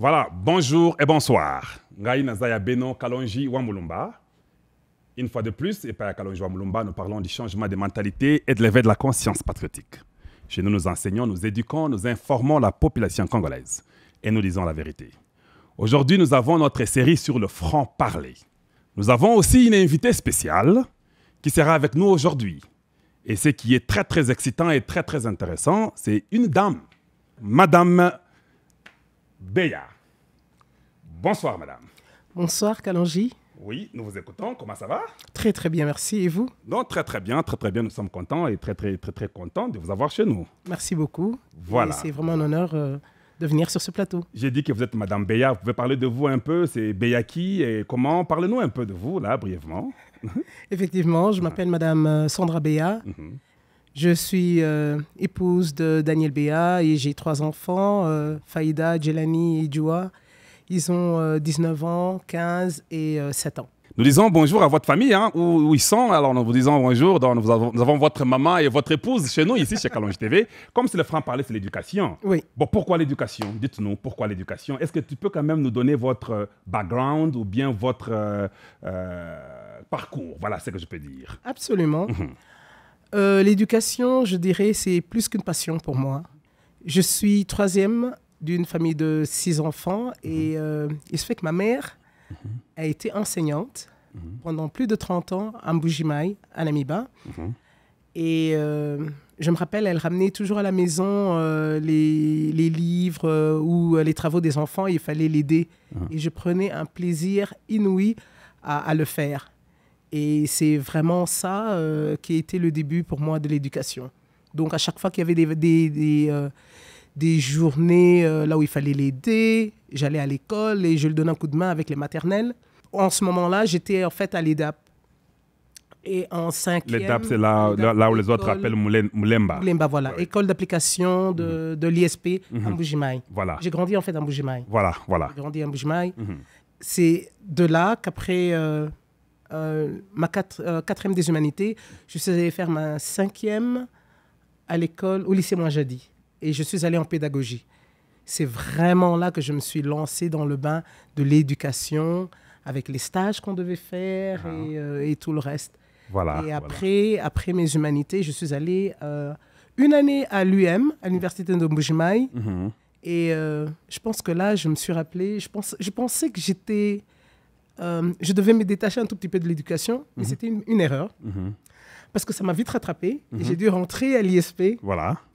Voilà, bonjour et bonsoir. Ngai Nazaya Beno Kalonji Wamulumba. Une fois de plus, et pas à Kalonji Wamulumba, nous parlons du changement des mentalités et de l'éveil de la conscience patriotique. Chez nous, nous enseignons, nous éduquons, nous informons la population congolaise. Et nous disons la vérité. Aujourd'hui, nous avons notre série sur le franc-parler. Nous avons aussi une invitée spéciale qui sera avec nous aujourd'hui. Et ce qui est très, très excitant et très, très intéressant, c'est une dame, Madame Beya. Bonsoir, madame. Bonsoir, Kalonji. Oui, nous vous écoutons. Comment ça va? Très, très bien, merci. Et vous? Non, très, très bien. Très, très bien. Nous sommes contents et très, très, très, très contents de vous avoir chez nous. Merci beaucoup. Voilà. C'est vraiment un honneur de venir sur ce plateau. J'ai dit que vous êtes Madame Beya. Vous pouvez parler de vous un peu. C'est Beya qui et comment? Parlez-nous un peu de vous, là, brièvement. Effectivement, je m'appelle Madame Sandra Beya. Je suis épouse de Daniel Beya et j'ai 3 enfants, Faïda, Djelani et Djoua. Ils ont 19 ans, 15 et 7 ans. Nous disons bonjour à votre famille, hein, où ils sont. Alors, nous vous disons bonjour. Donc, nous avons votre maman et votre épouse chez nous, ici, chez Kalonji TV. Comme si le franc-parler, c'est l'éducation. Oui. Bon, pourquoi l'éducation? Dites-nous, pourquoi l'éducation? Est-ce que tu peux quand même nous donner votre background ou bien votre parcours? Voilà ce que je peux dire. Absolument. L'éducation, je dirais, c'est plus qu'une passion pour moi. Je suis 3e d'une famille de 6 enfants et il se fait que ma mère a été enseignante pendant plus de 30 ans à Mbujimaï, à Namiba. Et je me rappelle, elle ramenait toujours à la maison les livres ou les travaux des enfants. Il fallait l'aider. Et je prenais un plaisir inouï à le faire. Et c'est vraiment ça qui a été le début pour moi de l'éducation. Donc à chaque fois qu'il y avait des journées là où il fallait l'aider, j'allais à l'école et je lui donnais un coup de main avec les maternelles. En ce moment-là, j'étais en fait à l'EDAP. Et en 5e... L'EDAP, c'est là où les autres appellent Moulemba. Moulemba, voilà. Ouais. École d'application de l'ISP à Mbujimaï. Voilà. J'ai grandi en fait à Mbujimaï. Voilà. J'ai grandi à Mbujimaï. C'est de là qu'après ma 4e des humanités, je suis allée faire ma 5e à l'école, au lycée Mouajadi. Et je suis allée en pédagogie. C'est vraiment là que je me suis lancée dans le bain de l'éducation, avec les stages qu'on devait faire et tout le reste. Voilà. Et après mes humanités, je suis allée une année à l'UM, à l'université de Mbujimaï. Et je pense que là, je me suis rappelée, je pensais que je devais me détacher un tout petit peu de l'éducation, mais c'était une erreur. Parce que ça m'a vite rattrapée. Et j'ai dû rentrer à l'ISP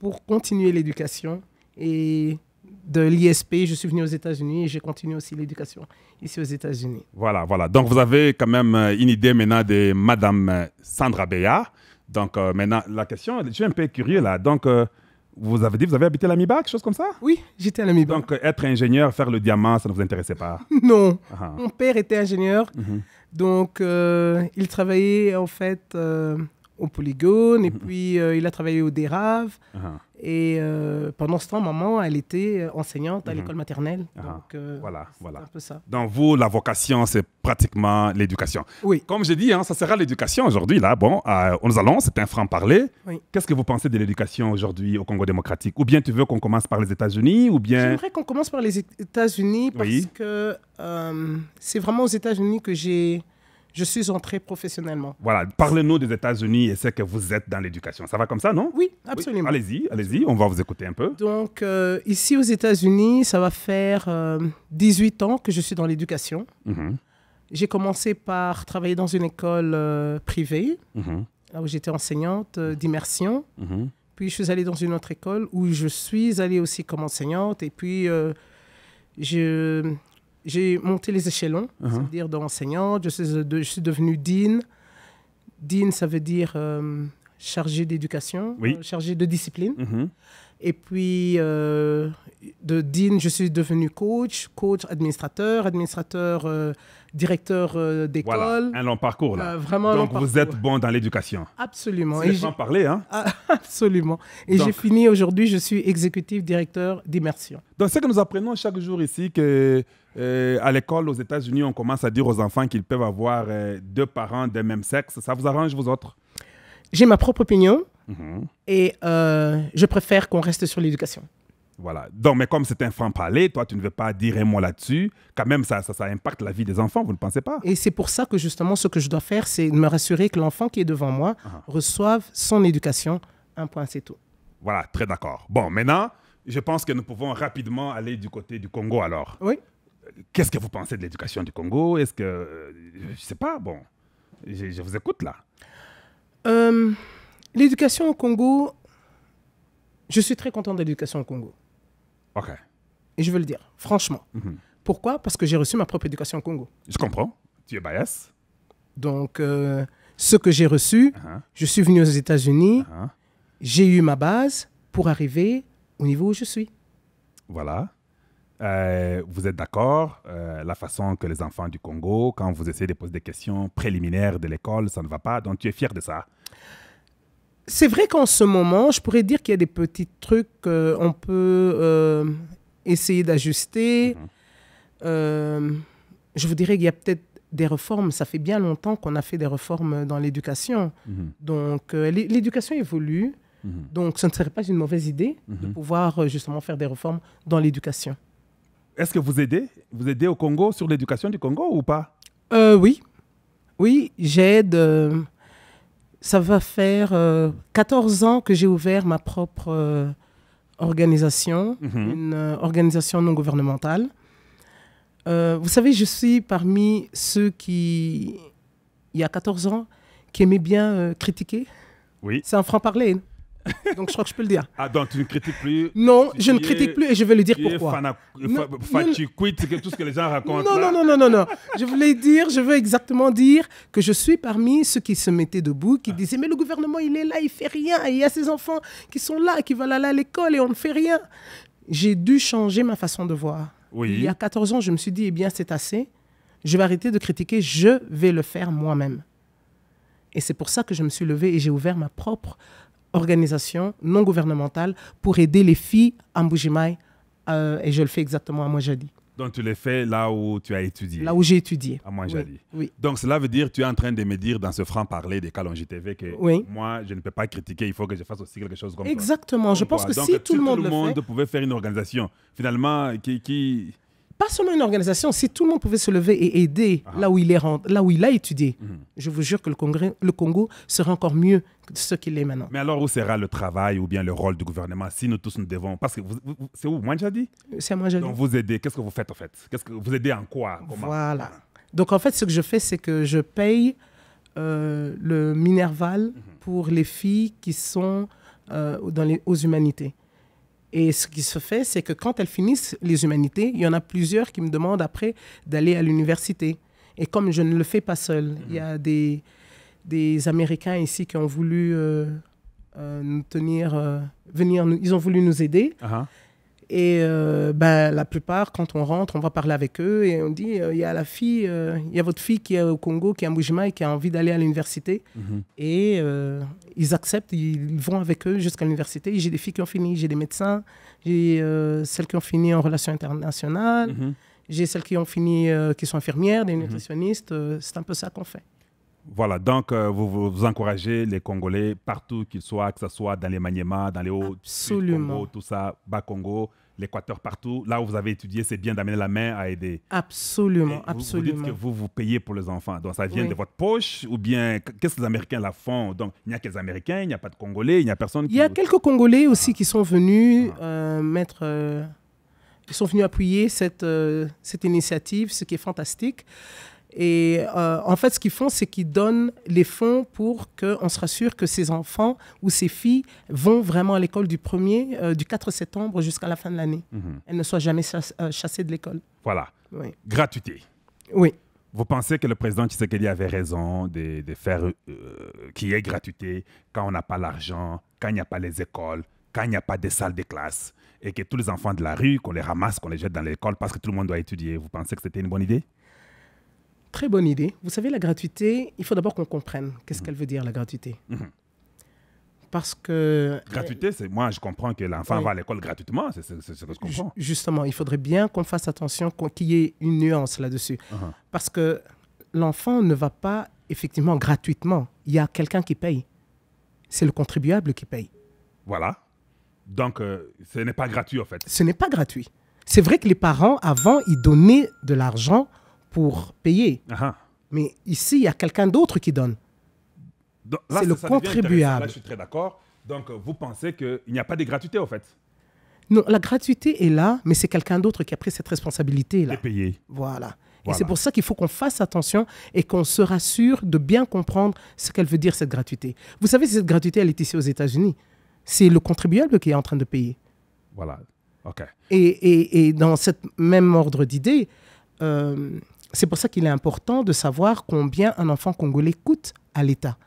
pour continuer l'éducation. Et de l'ISP, je suis venu aux États-Unis et j'ai continué aussi l'éducation ici aux États-Unis. Voilà. Donc, vous avez quand même une idée maintenant de Madame Sandra Beya. Donc, maintenant, la question, je suis un peu curieux là. Donc, vous avez dit, vous avez habité à l'Amiba, quelque chose comme ça? Oui, j'étais à l'Amiba. Donc, être ingénieur, faire le diamant, ça ne vous intéressait pas? Non. Mon père était ingénieur. Donc, il travaillait en fait au Polygone et puis il a travaillé au DERAV. Et pendant ce temps, maman, elle était enseignante à l'école maternelle. Donc, voilà. un peu ça. Donc, vous, la vocation, c'est pratiquement l'éducation. Oui. Comme j'ai dit, hein, ça sera l'éducation aujourd'hui. Là, bon, nous allons, c'est un franc-parler. Oui. Qu'est-ce que vous pensez de l'éducation aujourd'hui au Congo démocratique? Ou bien tu veux qu'on commence par les États-Unis ou bien... J'aimerais qu'on commence par les États-Unis parce que c'est vraiment aux États-Unis que je suis entrée professionnellement. Voilà, parlez-nous des États-Unis et c'est que vous êtes dans l'éducation. Ça va comme ça, non? Oui, absolument. Oui. Allez-y, on va vous écouter un peu. Donc, ici aux États-Unis, ça va faire 18 ans que je suis dans l'éducation. J'ai commencé par travailler dans une école privée, là où j'étais enseignante d'immersion. Puis, je suis allée dans une autre école où je suis allée aussi comme enseignante. Et puis, j'ai monté les échelons, ça veut dire d'enseignante. Je suis devenue dean. Dean, ça veut dire chargé d'éducation, chargé de discipline. Et puis, de dean, je suis devenue coach, administrateur, directeur d'école. Voilà, un long parcours là. Vraiment donc, vous êtes bon dans l'éducation. Absolument. C'est sans parler, hein? Absolument. Et j'ai fini aujourd'hui, je suis exécutif directeur d'immersion. Donc, c'est que nous apprenons chaque jour ici que à l'école aux États-Unis, on commence à dire aux enfants qu'ils peuvent avoir 2 parents d'un même sexe. Ça vous arrange, vous autres? J'ai ma propre opinion et je préfère qu'on reste sur l'éducation. Voilà. Donc, mais comme c'est un franc-parler, toi, tu ne veux pas dire un mot là-dessus. Quand même, ça impacte la vie des enfants, vous ne pensez pas? Et c'est pour ça que justement, ce que je dois faire, c'est me rassurer que l'enfant qui est devant moi reçoive son éducation. Un point, c'est tout. Voilà, très d'accord. Bon, maintenant, je pense que nous pouvons rapidement aller du côté du Congo alors. Oui. Qu'est-ce que vous pensez de l'éducation du Congo? Est-ce que... je ne sais pas, bon. Je vous écoute là. L'éducation au Congo, je suis très content de l'éducation au Congo. OK. Et je veux le dire, franchement. Pourquoi? Parce que j'ai reçu ma propre éducation au Congo. Je comprends. Tu es bias. Donc, ce que j'ai reçu, je suis venu aux États-Unis, j'ai eu ma base pour arriver au niveau où je suis. Voilà. Vous êtes d'accord, la façon que les enfants du Congo, quand vous essayez de poser des questions préliminaires de l'école, ça ne va pas, donc tu es fier de ça? C'est vrai qu'en ce moment, je pourrais dire qu'il y a des petits trucs qu'on peut essayer d'ajuster. Je vous dirais qu'il y a peut-être des réformes. Ça fait bien longtemps qu'on a fait des réformes dans l'éducation. Donc, l'éducation évolue. Donc, ce ne serait pas une mauvaise idée de pouvoir justement faire des réformes dans l'éducation. Est-ce que vous aidez? Vous aidez au Congo sur l'éducation du Congo ou pas? Oui. Oui, j'aide. Ça va faire 14 ans que j'ai ouvert ma propre organisation, une organisation non gouvernementale. Vous savez, je suis parmi ceux qui, il y a 14 ans, qui aimaient bien critiquer. Oui. C'est un franc-parler. Donc, je crois que je peux le dire. Ah, donc tu ne critiques plus? Non, je ne critique plus et je vais le dire pourquoi. Tu quittes tout ce que les gens racontent. Non. Je veux exactement dire que je suis parmi ceux qui se mettaient debout, qui disaient, mais le gouvernement, il est là, il ne fait rien. Et il y a ces enfants qui sont là, qui veulent aller à l'école et on ne fait rien. J'ai dû changer ma façon de voir. Oui. Il y a 14 ans, je me suis dit, eh bien, c'est assez. Je vais arrêter de critiquer, je vais le faire moi-même. Et c'est pour ça que je me suis levée et j'ai ouvert ma propre organisation non gouvernementale pour aider les filles à Mbujimaï. Et je le fais exactement à Mouadjadi. Donc tu l'as fait là où tu as étudié? Là où j'ai étudié. À Mouadjadi. Oui. Donc cela veut dire que tu es en train de me dire dans ce franc-parler des Kalonji TV que moi, je ne peux pas critiquer, il faut que je fasse aussi quelque chose comme exactement. toi. Je pense que donc, si tout le monde le fait... pouvait faire une organisation, finalement, qui... Pas seulement une organisation, si tout le monde pouvait se lever et aider là où il a étudié, je vous jure que le Congo serait encore mieux que ce qu'il est maintenant. Mais alors, où sera le travail ou bien le rôle du gouvernement si nous tous nous devons... Parce que c'est où? Mouadjadi? C'est à Mouadjadi. Donc vous aidez. Qu'est-ce que vous faites en fait? Vous aidez en quoi? Comment? Voilà. Donc en fait, ce que je fais, c'est que je paye le Minerval pour les filles qui sont aux humanités. Et ce qui se fait, c'est que quand elles finissent les humanités, il y en a plusieurs qui me demandent après d'aller à l'université. Et comme je ne le fais pas seul, il y a des Américains ici qui ont voulu nous ils ont voulu nous aider. Et la plupart, quand on rentre, on va parler avec eux et on dit, il y a votre fille qui est au Congo, qui est à Mbujimaï, qui a envie d'aller à l'université. Et ils acceptent, ils vont avec eux jusqu'à l'université. J'ai des filles qui ont fini, j'ai des médecins, j'ai celles qui ont fini en relations internationales, j'ai celles qui ont fini, qui sont infirmières, des nutritionnistes. C'est un peu ça qu'on fait. Voilà, donc vous encouragez les Congolais partout qu'ils soient, que ce soit dans les Maniema, dans les hauts Congo, tout ça, bas Congo, l'Équateur, partout. Là où vous avez étudié, c'est bien d'amener la main à aider. Absolument. Vous dites que vous payez pour les enfants. Donc ça vient de votre poche ou bien qu'est-ce que les Américains la font? Donc il n'y a que les Américains, il n'y a pas de Congolais, il n'y a personne qui... Il y a quelques Congolais aussi qui sont venus ils sont venus appuyer cette initiative, ce qui est fantastique. Et en fait, ce qu'ils font, c'est qu'ils donnent les fonds pour qu'on se rassure que ces enfants ou ces filles vont vraiment à l'école du 4 septembre jusqu'à la fin de l'année. Elles ne soient jamais chassées de l'école. Voilà. Oui. Gratuité. Oui. Vous pensez que le président Tshisekedi avait raison de faire qu'il y ait gratuité quand on n'a pas l'argent, quand il n'y a pas les écoles, quand il n'y a pas de salles de classe et que tous les enfants de la rue, qu'on les ramasse, qu'on les jette dans l'école parce que tout le monde doit étudier? Vous pensez que c'était une bonne idée? Très bonne idée. Vous savez, la gratuité, il faut d'abord qu'on comprenne qu'est-ce qu'elle veut dire, la gratuité. Parce que... Gratuité, c'est moi, je comprends que l'enfant va à l'école gratuitement, c'est ce que je comprends. Justement, il faudrait bien qu'on fasse attention, qu'il y ait une nuance là-dessus. Parce que l'enfant ne va pas effectivement gratuitement. Il y a quelqu'un qui paye. C'est le contribuable qui paye. Voilà. Donc, ce n'est pas gratuit, en fait. Ce n'est pas gratuit. C'est vrai que les parents, avant, ils donnaient de l'argent pour payer. Mais ici, il y a quelqu'un d'autre qui donne. C'est le contribuable. Là, je suis très d'accord. Donc, vous pensez qu'il n'y a pas de gratuité, en fait? Non, la gratuité est là, mais c'est quelqu'un d'autre qui a pris cette responsabilité-là. De payer. Voilà. Et c'est pour ça qu'il faut qu'on fasse attention et qu'on se rassure de bien comprendre ce qu'elle veut dire, cette gratuité. Vous savez, cette gratuité, elle est ici aux États-Unis. C'est le contribuable qui est en train de payer. Voilà. OK. Et dans ce même ordre d'idée, c'est pour ça qu'il est important de savoir combien un enfant congolais coûte à l'État.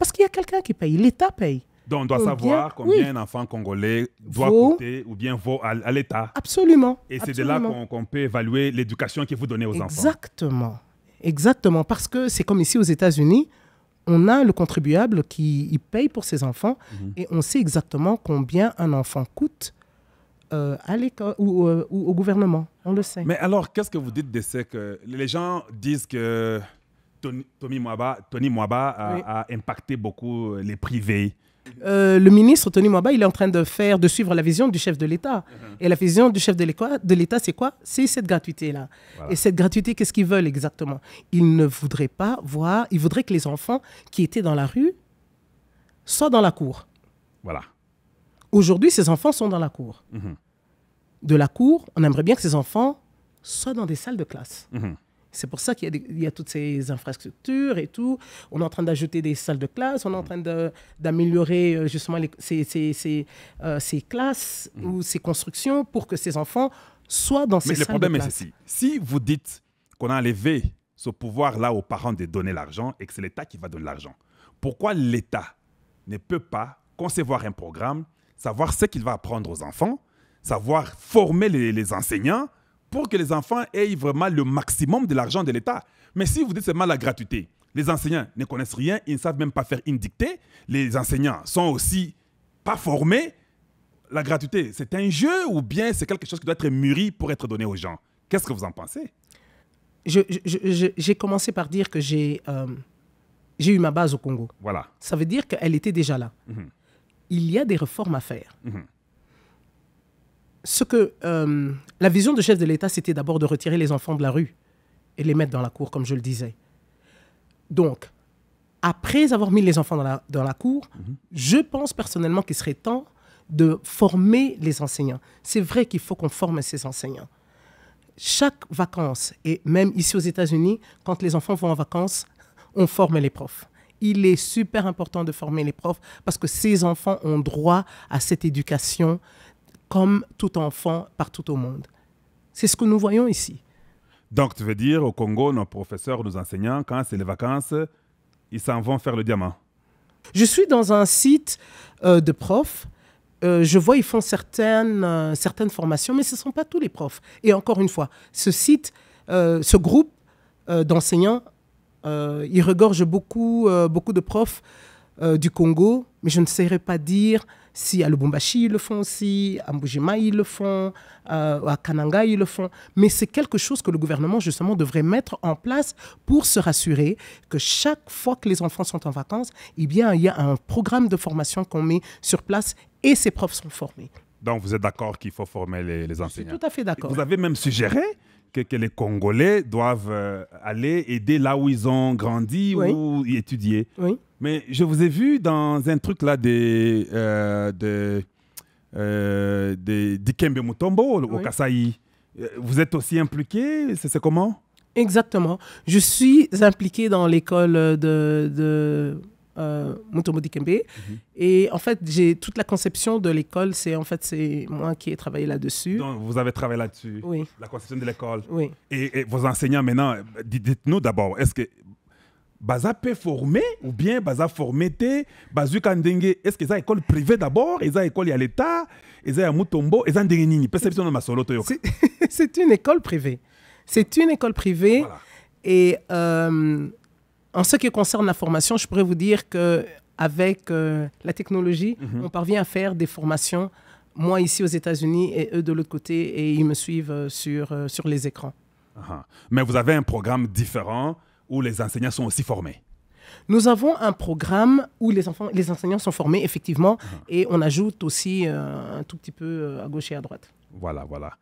Parce qu'il y a quelqu'un qui paye. L'État paye. Donc, on doit savoir combien un enfant congolais doit coûter ou bien vaut à l'État. Absolument. Et c'est de là qu'on peut évaluer l'éducation que vous donnez aux enfants. Exactement. Exactement. Parce que c'est comme ici aux États-Unis, on a le contribuable qui paye pour ses enfants et on sait exactement combien un enfant coûte à l'école ou au gouvernement. On le sait. Mais alors, qu'est-ce que vous dites de ce que les gens disent que Tony Mwaba a impacté beaucoup les privés? Le ministre Tony Mwaba, il est en train de suivre la vision du chef de l'État. Et la vision du chef de l'État, c'est quoi? C'est cette gratuité-là. Voilà. Et cette gratuité, qu'est-ce qu'ils veulent exactement? Ils ne voudraient pas voir, ils voudraient que les enfants qui étaient dans la rue soient dans la cour. Voilà. Aujourd'hui, ces enfants sont dans la cour. De la cour, on aimerait bien que ces enfants soient dans des salles de classe. C'est pour ça qu'il y a toutes ces infrastructures et tout. On est en train d'ajouter des salles de classe. On est en train d'améliorer justement ces classes ou ces constructions pour que ces enfants soient dans ces salles de classe. Mais le problème est ceci. Si vous dites qu'on a enlevé ce pouvoir-là aux parents de donner l'argent et que c'est l'État qui va donner l'argent, pourquoi l'État ne peut pas concevoir un programme, savoir ce qu'il va apprendre aux enfants, savoir former les enseignants pour que les enfants aient vraiment le maximum de l'argent de l'État? Mais si vous dites seulement la gratuité, les enseignants ne connaissent rien, ils ne savent même pas faire une dictée, les enseignants sont aussi pas formés. La gratuité, c'est un jeu ou bien c'est quelque chose qui doit être mûri pour être donné aux gens? Qu'est-ce que vous en pensez? J'ai commencé par dire que j'ai eu ma base au Congo. Voilà. Ça veut dire qu'elle était déjà là. Il y a des réformes à faire. La vision du chef de l'État, c'était d'abord de retirer les enfants de la rue et les mettre dans la cour, comme je le disais. Donc, après avoir mis les enfants dans la cour, je pense personnellement qu'il serait temps de former les enseignants. C'est vrai qu'il faut qu'on forme ces enseignants. Chaque vacances, et même ici aux États-Unis, quand les enfants vont en vacances, on forme les profs. Il est super important de former les profs parce que ces enfants ont droit à cette éducation comme tout enfant partout au monde. C'est ce que nous voyons ici. Donc, tu veux dire, au Congo, nos professeurs, nos enseignants, quand c'est les vacances, ils s'en vont faire le diamant? Je suis dans un site de profs. Je vois, ils font certaines formations, mais ce ne sont pas tous les profs. Et encore une fois, ce groupe d'enseignants, il regorge beaucoup de profs du Congo, mais je ne saurais pas dire si à Lubumbashi, ils le font aussi, à Mbujima, ils le font, à Kananga, ils le font. Mais c'est quelque chose que le gouvernement, justement, devrait mettre en place pour se rassurer que chaque fois que les enfants sont en vacances, eh bien, il y a un programme de formation qu'on met sur place et ces profs sont formés. Donc, vous êtes d'accord qu'il faut former les enseignants? Je suis tout à fait d'accord. Vous avez même suggéré que les Congolais doivent aller aider là où ils ont grandi ou y étudier. Oui. Mais je vous ai vu dans un truc là de Dikembe Mutombo au Kasaï. Vous êtes aussi impliqué? C'est comment? Exactement. Je suis impliqué dans l'école de Mutombo Dikembe. Et en fait, j'ai toute la conception de l'école. C'est moi qui ai travaillé là-dessus. Donc, vous avez travaillé là-dessus? Oui. La conception de l'école? Oui. Et vos enseignants maintenant, dites-nous d'abord, est-ce que Baza peut former ou bien Baza formé Bazu Kandenge? Est-ce qu'ils ont une école privée d'abord? Ils ont une école à l'État? Ils ont à Mutombo? Ils ont des nini? C'est une école privée. C'est une école privée. Voilà. Et en ce qui concerne la formation, je pourrais vous dire qu'avec la technologie, on parvient à faire des formations, moi ici aux États-Unis et eux de l'autre côté, et ils me suivent sur les écrans. Mais vous avez un programme différent où les enseignants sont aussi formés? Nous avons un programme où les enseignants sont formés, effectivement, et on ajoute aussi un tout petit peu à gauche et à droite. Voilà, voilà.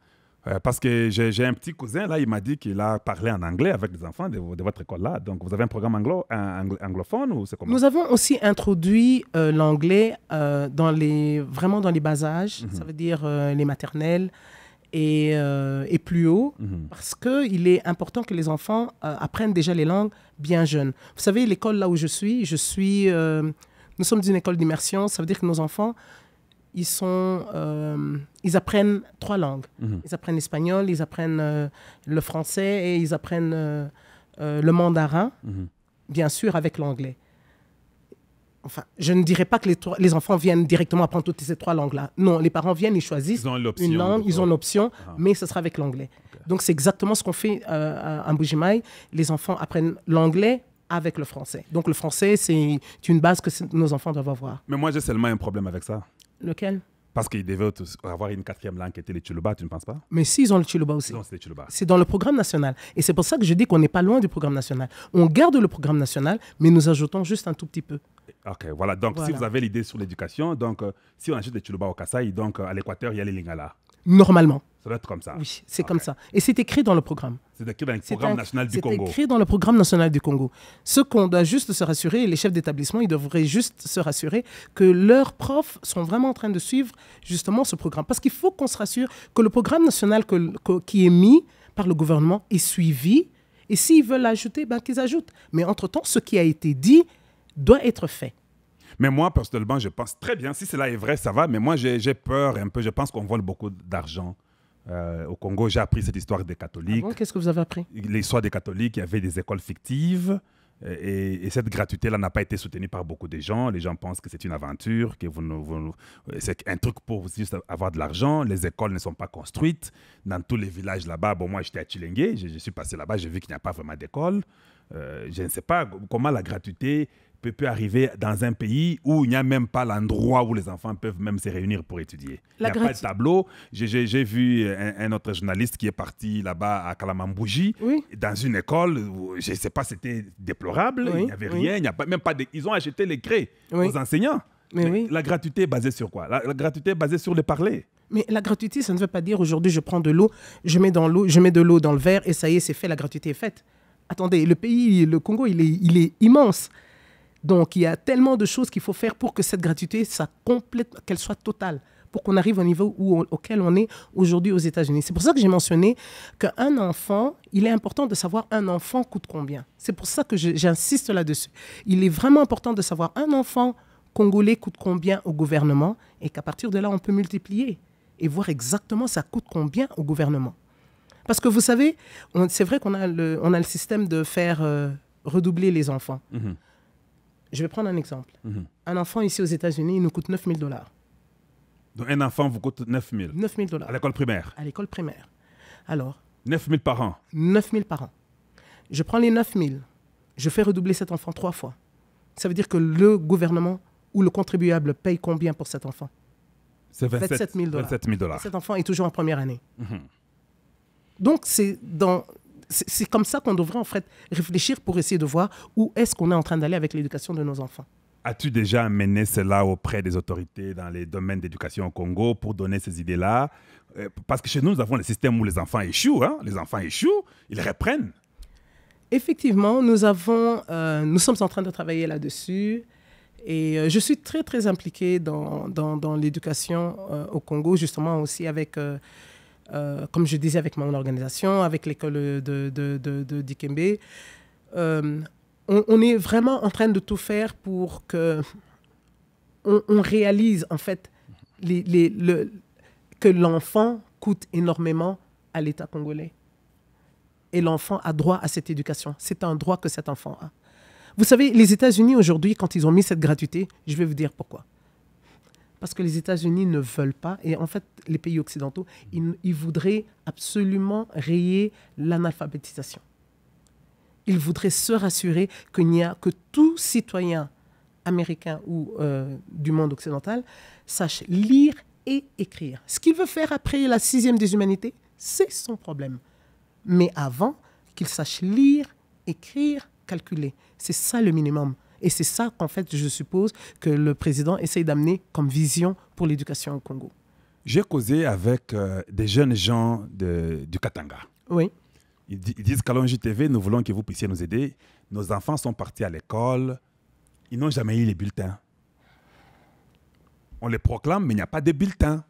Parce que j'ai un petit cousin, là, il m'a dit qu'il a parlé en anglais avec les enfants de votre école-là. Donc, vous avez un programme anglophone ou c'est comment? Nous avons aussi introduit l'anglais vraiment dans les bas âges, ça veut dire les maternelles et plus haut, parce qu'il est important que les enfants apprennent déjà les langues bien jeunes. Vous savez, l'école là où je suis, nous sommes une école d'immersion, ça veut dire que nos enfants, ils apprennent 3 langues. Ils apprennent l'espagnol, ils apprennent le français et ils apprennent le mandarin, bien sûr avec l'anglais. Enfin, je ne dirais pas que les enfants viennent directement apprendre toutes ces 3 langues-là. Non, les parents viennent, ils choisissent une langue, ils ont l'option, mais ce sera avec l'anglais. Okay. Donc, c'est exactement ce qu'on fait à Mbuji-Mayi. Les enfants apprennent l'anglais avec le français. Donc, le français, c'est une base que nos enfants doivent avoir. Mais moi, j'ai seulement un problème avec ça. Lequel? Parce qu'ils devaient avoir une 4e langue qui était le Tchoulouba, tu ne penses pas? Mais si, ils ont le Tchoulouba aussi. C'est dans le programme national. Et c'est pour ça que je dis qu'on n'est pas loin du programme national. On garde le programme national, mais nous ajoutons juste un tout petit peu. Ok, voilà. Donc, si vous avez l'idée sur l'éducation, donc si on ajoute les Tchoulouba au Kasaï, donc à l'Équateur, il y a les Lingala. Normalement. Ça doit être comme ça. Oui, c'est comme ça. Et c'est écrit dans le programme. C'est écrit dans le programme national du Congo. C'est écrit dans le programme national du Congo. Ce qu'on doit juste se rassurer, les chefs d'établissement, ils devraient juste se rassurer que leurs profs sont vraiment en train de suivre justement ce programme. Parce qu'il faut qu'on se rassure que le programme national qui est mis par le gouvernement est suivi. Et s'ils veulent l'ajouter, ben, qu'ils ajoutent. Mais entre-temps, ce qui a été dit doit être fait. Mais moi, personnellement, je pense très bien. Si cela est vrai, ça va. Mais moi, j'ai peur un peu. Je pense qu'on vole beaucoup d'argent. Au Congo, j'ai appris cette histoire des catholiques. Ah bon, qu'est-ce que vous avez appris? L'histoire des catholiques, il y avait des écoles fictives et cette gratuité-là n'a pas été soutenue par beaucoup de gens. Les gens pensent que c'est une aventure, que c'est un truc pour juste avoir de l'argent. Les écoles ne sont pas construites. Dans tous les villages là-bas, bon, moi j'étais à Chilengue, je suis passé là-bas, j'ai vu qu'il n'y a pas vraiment d'école. Je ne sais pas comment la gratuité peut arriver dans un pays où il n'y a même pas l'endroit où les enfants peuvent même se réunir pour étudier. Il n'y a pas de tableau. J'ai vu un autre journaliste qui est parti là-bas à Kalamambouji, dans une école, je ne sais pas, c'était déplorable, il n'y avait rien, ils ont acheté les craies aux enseignants. Mais la gratuité est basée sur quoi? La gratuité est basée sur le parler. Mais la gratuité, ça ne veut pas dire aujourd'hui je prends de l'eau, je mets de l'eau dans le verre et ça y est, c'est fait, la gratuité est faite. Attendez, le pays, le Congo, il est immense. Donc, il y a tellement de choses qu'il faut faire pour que cette gratuité, qu'elle soit totale, pour qu'on arrive au niveau auquel on est aujourd'hui aux États-Unis. C'est pour ça que j'ai mentionné qu'un enfant, il est important de savoir un enfant coûte combien. C'est pour ça que j'insiste là-dessus. Il est vraiment important de savoir un enfant congolais coûte combien au gouvernement et qu'à partir de là, on peut multiplier et voir exactement ça coûte combien au gouvernement. Parce que vous savez, c'est vrai qu'on a le système de faire redoubler les enfants. Je vais prendre un exemple. Un enfant ici aux États-Unis, il nous coûte 9 000 $. Donc un enfant vous coûte 9 000 $? 9 000 $. À l'école primaire? À l'école primaire. Alors? 9 000 par an? 9 000 par an. Je prends les 9 000, je fais redoubler cet enfant 3 fois. Ça veut dire que le gouvernement ou le contribuable paye combien pour cet enfant? C'est 27 000 $. 27 000 $. Cet enfant est toujours en première année. Donc, c'est comme ça qu'on devrait en fait réfléchir pour essayer de voir où est-ce qu'on est en train d'aller avec l'éducation de nos enfants. As-tu déjà mené cela auprès des autorités dans les domaines d'éducation au Congo pour donner ces idées-là? Parce que chez nous, nous avons le système où les enfants échouent. Hein? Les enfants échouent, ils reprennent. Effectivement, nous sommes en train de travailler là-dessus. Et je suis très, très impliquée dans l'éducation au Congo, justement aussi avec... comme je disais, avec mon organisation, avec l'école de Dikembe, on est vraiment en train de tout faire pour que on réalise en fait que l'enfant coûte énormément à l'État congolais. Et l'enfant a droit à cette éducation. C'est un droit que cet enfant a. Vous savez, les États-Unis aujourd'hui, quand ils ont mis cette gratuité, je vais vous dire pourquoi. Parce que les États-Unis ne veulent pas, et en fait, les pays occidentaux, ils voudraient absolument rayer l'analphabétisation. Ils voudraient se rassurer que tout citoyen américain ou du monde occidental sache lire et écrire. Ce qu'il veut faire après la 6e des humanités, c'est son problème. Mais avant, qu'il sache lire, écrire calculé. C'est ça le minimum. Et c'est ça qu'en fait, je suppose que le président essaye d'amener comme vision pour l'éducation au Congo. J'ai causé avec des jeunes gens du Katanga. Oui. Ils disent Kalonji TV, nous voulons que vous puissiez nous aider. Nos enfants sont partis à l'école. Ils n'ont jamais eu les bulletins. On les proclame, mais il n'y a pas de bulletins.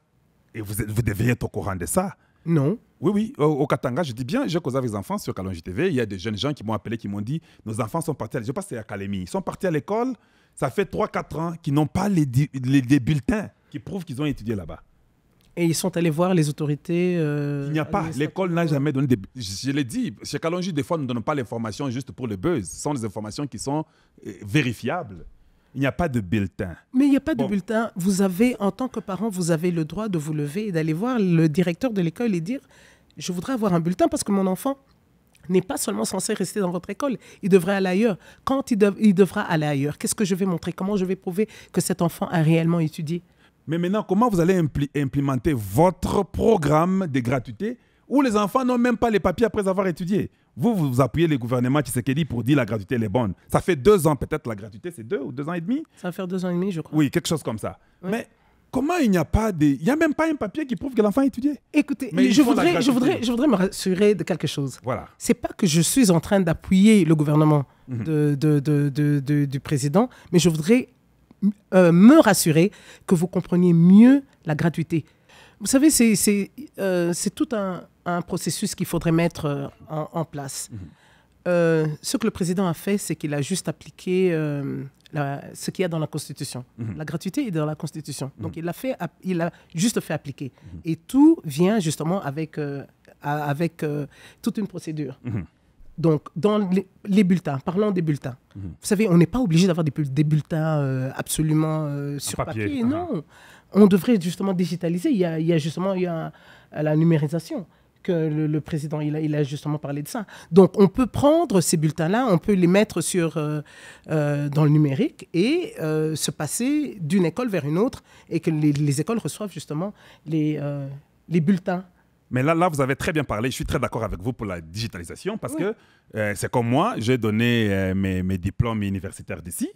Et vous devriez être au courant de ça. Non. Oui, au Katanga, je dis bien, j'ai causé avec les enfants sur Kalonji TV. Il y a des jeunes gens qui m'ont appelé, qui m'ont dit, nos enfants sont partis, je pense que c'est à Kalemi, ils sont partis à l'école, ça fait 3-4 ans qu'ils n'ont pas les bulletins qui prouvent qu'ils ont étudié là-bas. Et ils sont allés voir les autorités. Il n'y a pas. L'école n'a jamais donné des... Je l'ai dit, chez Kalonji, des fois, nous ne donnons pas l'information juste pour le buzz. Ce sont des informations qui sont vérifiables. Il n'y a pas de bulletin. Mais il n'y a pas de bulletin. Vous avez, en tant que parent, vous avez le droit de vous lever et d'aller voir le directeur de l'école et dire « Je voudrais avoir un bulletin parce que mon enfant n'est pas seulement censé rester dans votre école. Il devrait aller ailleurs. Quand il devra aller ailleurs, qu'est-ce que je vais montrer? Comment je vais prouver que cet enfant a réellement étudié ?» Mais maintenant, comment vous allez implémenter votre programme de gratuité où les enfants n'ont même pas les papiers après avoir étudié? Vous appuyez le gouvernement Tshisekedi pour dire la gratuité elle est bonne. Ça fait 2 ans peut-être la gratuité, c'est 2 ou 2 ans et demi? Ça va faire 2 ans et demi, je crois. Oui, quelque chose comme ça. Oui. Mais comment il n'y a pas de... Il n'y a même pas un papier qui prouve que l'enfant a étudié? Écoutez, mais je voudrais me rassurer de quelque chose. Voilà. Ce n'est pas que je suis en train d'appuyer le gouvernement du président, mais je voudrais me rassurer que vous compreniez mieux la gratuité. Vous savez, c'est tout un processus qu'il faudrait mettre en place. Ce que le président a fait, c'est qu'il a juste appliqué ce qu'il y a dans la Constitution. La gratuité est dans la Constitution. Donc, il a juste fait appliquer. Et tout vient justement avec toute une procédure. Donc, dans les bulletins, parlons des bulletins. Vous savez, on n'est pas obligé d'avoir des bulletins absolument sur papier. Non, on devrait justement digitaliser. Il y a la numérisation que le président, il a justement parlé de ça. Donc, on peut prendre ces bulletins-là, on peut les mettre dans le numérique et se passer d'une école vers une autre et que les écoles reçoivent justement les bulletins. Mais là, vous avez très bien parlé. Je suis très d'accord avec vous pour la digitalisation parce que c'est comme moi, j'ai donné mes diplômes universitaires d'ici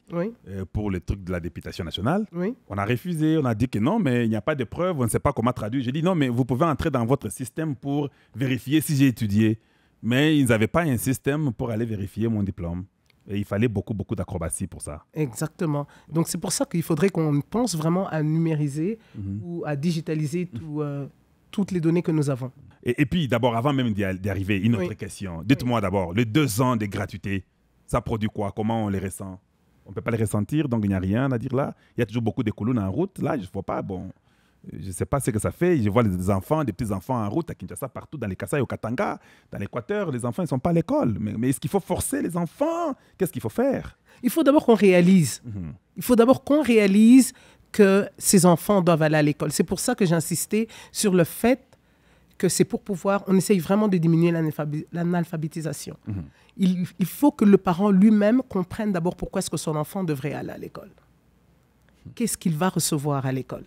pour le truc de la députation nationale. On a refusé, on a dit que non, mais il n'y a pas de preuves, on ne sait pas comment traduire. J'ai dit non, mais vous pouvez entrer dans votre système pour vérifier si j'ai étudié. Mais ils n'avaient pas un système pour aller vérifier mon diplôme. Et il fallait beaucoup d'acrobatie pour ça. Exactement. Donc c'est pour ça qu'il faudrait qu'on pense vraiment à numériser ou à digitaliser toutes les données que nous avons. Et puis, d'abord, avant même d'y arriver, une autre question. Dites-moi d'abord, les 2 ans de gratuité, ça produit quoi? Comment on les ressent? On ne peut pas les ressentir, donc il n'y a rien à dire là. Il y a toujours beaucoup de colonnes en route. Là, je ne vois pas, je ne sais pas ce que ça fait. Je vois des enfants, des petits-enfants en route à Kinshasa, partout, dans les Kasaï, au Katanga, dans l'Équateur. Les enfants, ils ne sont pas à l'école. Mais est-ce qu'il faut forcer les enfants? Qu'est-ce qu'il faut faire? Il faut d'abord qu'on réalise. Il faut d'abord qu'on réalise que ces enfants doivent aller à l'école. C'est pour ça que j'ai insisté sur le fait que c'est pour pouvoir... On essaye vraiment de diminuer l'analphabétisation. Il faut que le parent lui-même comprenne d'abord pourquoi est-ce que son enfant devrait aller à l'école. Qu'est-ce qu'il va recevoir à l'école?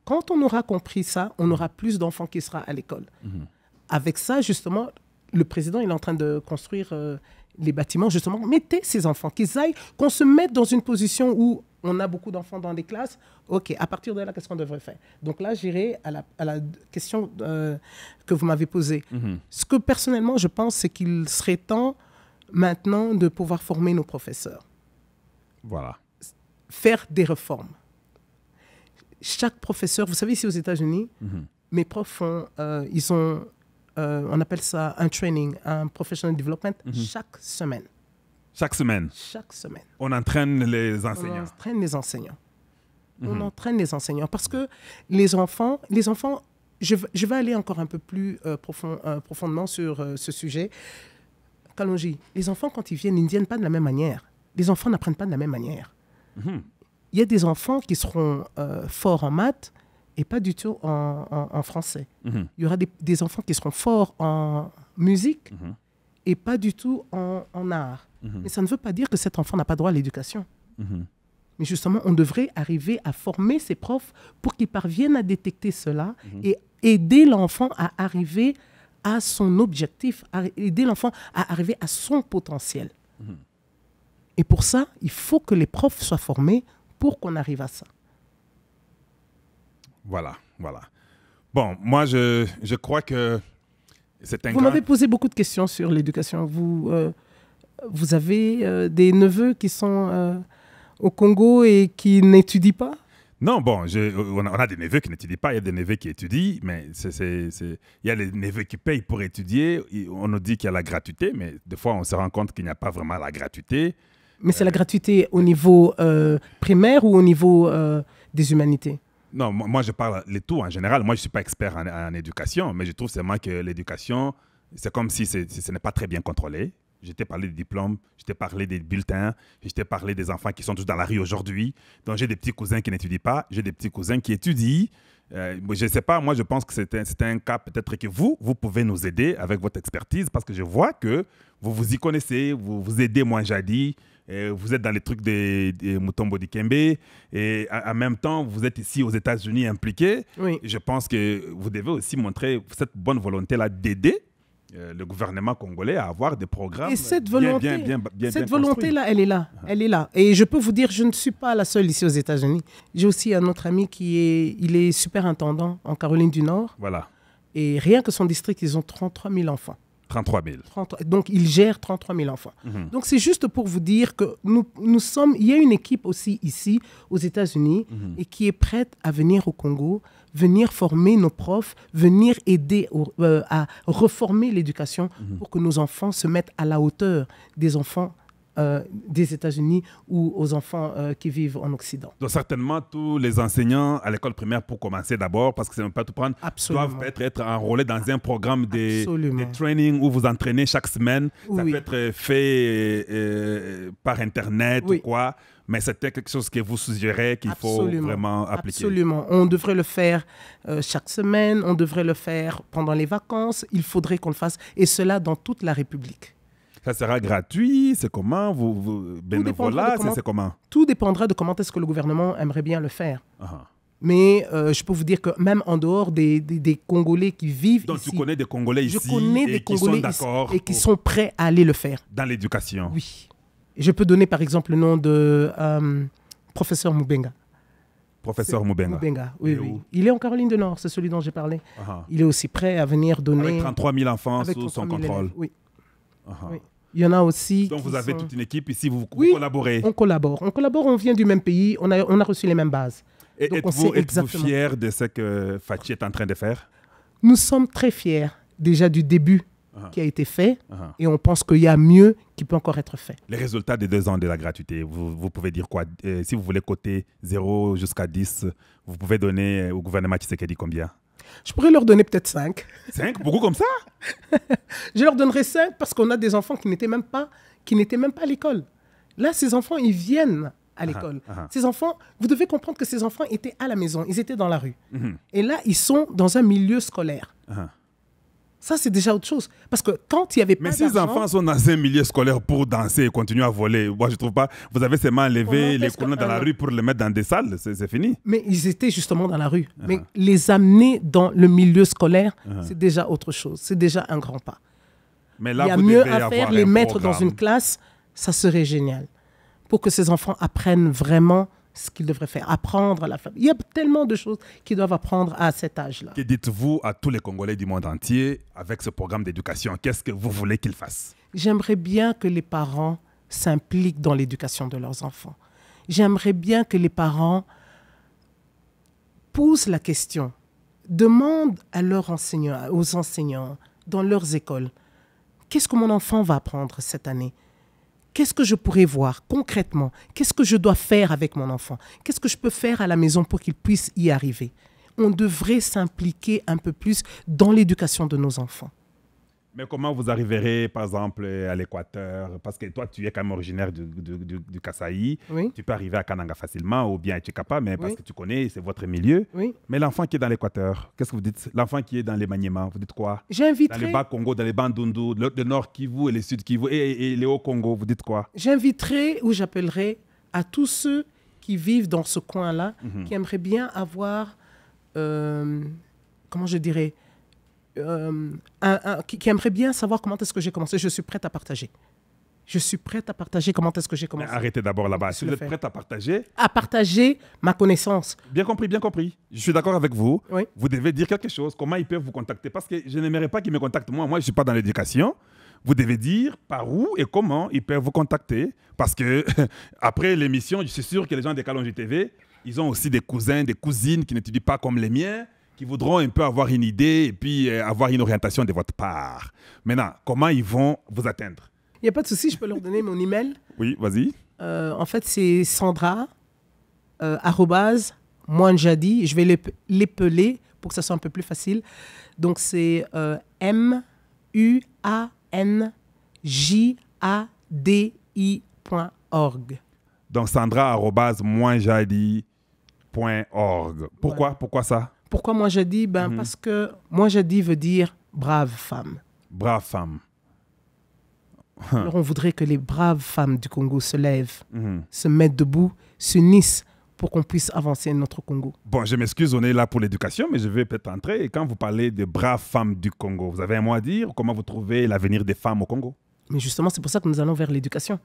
Quand on aura compris ça, on aura plus d'enfants qui seront à l'école. Avec ça, justement, le président il est en train de construire les bâtiments. Justement, mettez ces enfants, qu'ils aillent, qu'on se mette dans une position où on a beaucoup d'enfants dans des classes. OK, à partir de là, qu'est-ce qu'on devrait faire? Donc là, j'irai à la question que vous m'avez posée. Ce que personnellement, je pense, c'est qu'il serait temps maintenant de pouvoir former nos professeurs. Voilà. Faire des réformes. Chaque professeur, vous savez, ici aux États-Unis, mes profs ils ont, on appelle ça un training, un professional development, chaque semaine. Chaque semaine? Chaque semaine. On entraîne les enseignants? On entraîne les enseignants. On entraîne les enseignants parce que les enfants, je vais aller encore un peu plus profondément sur ce sujet. Kalonji, les enfants, quand ils viennent, ils ne viennent pas de la même manière. Les enfants n'apprennent pas de la même manière. Il y a des enfants qui seront forts en maths et pas du tout en français. Il y aura des enfants qui seront forts en musique et pas du tout en art. Mais ça ne veut pas dire que cet enfant n'a pas droit à l'éducation. Mais justement, on devrait arriver à former ces profs pour qu'ils parviennent à détecter cela et aider l'enfant à arriver à son objectif, aider l'enfant à arriver à son potentiel. Et pour ça, il faut que les profs soient formés pour qu'on arrive à ça. Voilà, voilà. Bon, moi, je crois que c'est un Vous m'avez posé beaucoup de questions sur l'éducation. Vous avez des neveux qui sont au Congo et qui n'étudient pas? Non, bon, on a des neveux qui n'étudient pas, il y a des neveux qui étudient, mais il y a les neveux qui payent pour étudier. On nous dit qu'il y a la gratuité, mais des fois, on se rend compte qu'il n'y a pas vraiment la gratuité. Mais c'est la gratuité au niveau primaire ou au niveau des humanités? Non, moi, je parle les tout en général. Moi, je ne suis pas expert en éducation, mais je trouve seulement que l'éducation, c'est comme si ce n'est pas très bien contrôlé. Je t'ai parlé des diplômes, je t'ai parlé des bulletins, je t'ai parlé des enfants qui sont tous dans la rue aujourd'hui. Donc, j'ai des petits cousins qui n'étudient pas, j'ai des petits cousins qui étudient. Je ne sais pas, moi, je pense que c'est un cas peut-être que vous pouvez nous aider avec votre expertise parce que je vois que vous y connaissez, vous aidez moi jadis. Vous êtes dans les trucs des Mutombo Dikembe et en même temps, vous êtes ici aux États-Unis impliqués. Oui. Je pense que vous devez aussi montrer cette bonne volonté-là d'aider le gouvernement congolais à avoir des programmes et cette volonté, bien volonté-là, elle est là. Elle est là. Et je peux vous dire, je ne suis pas la seule ici aux États-Unis. J'ai aussi un autre ami il est superintendant en Caroline du Nord. Voilà. Et rien que son district, ils ont 33 000 enfants. 33 000. Donc, il gère 33 000 enfants. Donc, c'est juste pour vous dire que il y a une équipe aussi ici, aux États-Unis, et qui est prête à venir au Congo, venir former nos profs, venir aider à reformer l'éducation pour que nos enfants se mettent à la hauteur des enfants des États-Unis ou aux enfants qui vivent en Occident. Donc certainement, tous les enseignants à l'école primaire, pour commencer d'abord, parce que ça ne peut pas tout prendre, Absolument. doivent être enrôlés dans un programme des trainings où vous entraînez chaque semaine. Ça peut être fait par Internet ou quoi, mais c'était quelque chose que vous suggérez qu'il faut vraiment appliquer. Absolument. On devrait le faire chaque semaine, on devrait le faire pendant les vacances. Il faudrait qu'on le fasse, et cela dans toute la République. Ça sera gratuit? C'est comment? Bénévolat? C'est comment? Tout dépendra de comment est-ce que le gouvernement aimerait bien le faire. Mais je peux vous dire que même en dehors des Congolais qui vivent ici... Donc tu connais des Congolais ici qui sont d'accord et qui sont prêts à aller le faire. Dans l'éducation? Oui. Je peux donner par exemple le nom de professeur Mubenga. Professeur Mubenga. Oui. Il est en Caroline du Nord, c'est celui dont j'ai parlé. Il est aussi prêt à venir donner... Avec 33 000 enfants sous son contrôle. Élèves. Oui. Il y en a aussi. Donc vous avez toute une équipe ici, vous collaborez. On collabore, on vient du même pays, on a reçu les mêmes bases. Et êtes-vous fiers de ce que Fachi est en train de faire? Nous sommes très fiers déjà du début qui a été fait et on pense qu'il y a mieux qui peut encore être fait. Les résultats des 2 ans de la gratuité, vous pouvez dire quoi? Si vous voulez coter 0 jusqu'à 10, vous pouvez donner au gouvernement Tshisekedi combien? Je pourrais leur donner peut-être 5. 5? Beaucoup comme ça? Je leur donnerai 5 parce qu'on a des enfants qui n'étaient même pas à l'école. Là, ces enfants, ils viennent à l'école. Ces enfants, vous devez comprendre que ces enfants étaient à la maison, ils étaient dans la rue. Et là, ils sont dans un milieu scolaire. Ça, c'est déjà autre chose. Parce que quand il n'y avait pas d'argent... Mais si les enfants sont dans un milieu scolaire pour danser et continuer à voler, moi, je ne trouve pas... Vous avez seulement enlevé les colons dans la rue pour les mettre dans des salles, c'est fini. Mais ils étaient justement dans la rue. Mais les amener dans le milieu scolaire, c'est déjà autre chose. C'est déjà un grand pas. Mais là, il y a mieux à faire, les mettre dans une classe, ça serait génial. Pour que ces enfants apprennent vraiment ce qu'ils devraient faire, apprendre à la famille. Il y a tellement de choses qu'ils doivent apprendre à cet âge-là. Que dites-vous à tous les Congolais du monde entier avec ce programme d'éducation? Qu'est-ce que vous voulez qu'ils fassent? J'aimerais bien que les parents s'impliquent dans l'éducation de leurs enfants. J'aimerais bien que les parents posent la question, demandent à leurs enseignants, aux enseignants dans leurs écoles, qu'est-ce que mon enfant va apprendre cette année? Qu'est-ce que je pourrais voir concrètement? Qu'est-ce que je dois faire avec mon enfant? Qu'est-ce que je peux faire à la maison pour qu'il puisse y arriver? On devrait s'impliquer un peu plus dans l'éducation de nos enfants. Mais comment vous arriverez, par exemple, à l'Équateur? Parce que toi, tu es quand même originaire du Kasaï. Oui. Tu peux arriver à Kananga facilement ou bien à Tchikapa, mais parce que tu connais, c'est votre milieu. Oui. Mais l'enfant qui est dans l'Équateur, qu'est-ce que vous dites? L'enfant qui est dans les Maniema, vous dites quoi? J'inviterai... Dans les Bas-Congo, dans les Bandundu, le Nord Kivu et le Sud Kivu et les Hauts-Congo, vous dites quoi? J'inviterai ou j'appellerai à tous ceux qui vivent dans ce coin-là, qui aimeraient bien avoir, comment je dirais, qui aimerait bien savoir comment est-ce que j'ai commencé. Je suis prête à partager. Je suis prête à partager comment est-ce que j'ai commencé. Arrêtez d'abord là-bas. Si vous êtes prête à partager... À partager ma connaissance. Bien compris, bien compris. Je suis d'accord avec vous. Oui. Vous devez dire quelque chose. Comment ils peuvent vous contacter? Parce que je n'aimerais pas qu'ils me contactent moi. Moi, je ne suis pas dans l'éducation. Vous devez dire par où et comment ils peuvent vous contacter. Parce que après l'émission, je suis sûr que les gens des Kalonji TV, ils ont aussi des cousins, des cousines qui n'étudient pas comme les miens, qui voudront un peu avoir une idée et puis avoir une orientation de votre part. Maintenant, comment ils vont vous atteindre? Il n'y a pas de souci, je peux leur donner mon email. Oui, vas-y. En fait, c'est Sandra, @moinjadi. Je vais l'épeler pour que ça soit un peu plus facile. Donc, c'est MUANJADI.org. Donc, Sandra@moinjadi.org. Pourquoi ça? Pourquoi Moinjadi? Parce que Moinjadi veut dire brave femme. Brave femme. Alors, on voudrait que les braves femmes du Congo se lèvent, se mettent debout, s'unissent pour qu'on puisse avancer notre Congo. Bon, je m'excuse, on est là pour l'éducation, mais je vais peut-être entrer. Et quand vous parlez de braves femmes du Congo, vous avez un mot à dire? Comment vous trouvez l'avenir des femmes au Congo? Mais justement, c'est pour ça que nous allons vers l'éducation.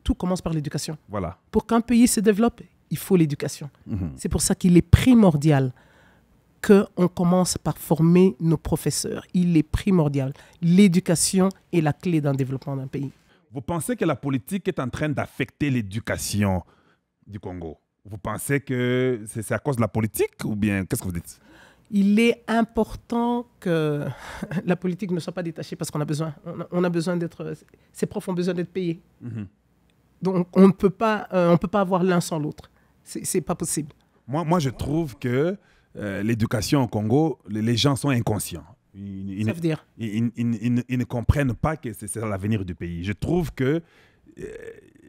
Tout commence par l'éducation. Voilà. Pour qu'un pays se développe, il faut l'éducation. C'est pour ça qu'il est primordial qu'on commence par former nos professeurs. Il est primordial. L'éducation est la clé d'un développement d'un pays. Vous pensez que la politique est en train d'affecter l'éducation du Congo? Vous pensez que c'est à cause de la politique ou bien qu'est-ce que vous dites? Il est important que la politique ne soit pas détachée parce qu'on a besoin. On a besoin d'être... Ces profs ont besoin d'être payés. Donc, on ne peut pas avoir l'un sans l'autre. C'est pas possible. Moi, je trouve que l'éducation au Congo, les gens sont inconscients. Ça veut dire? Ils ne comprennent pas que c'est l'avenir du pays. Je trouve que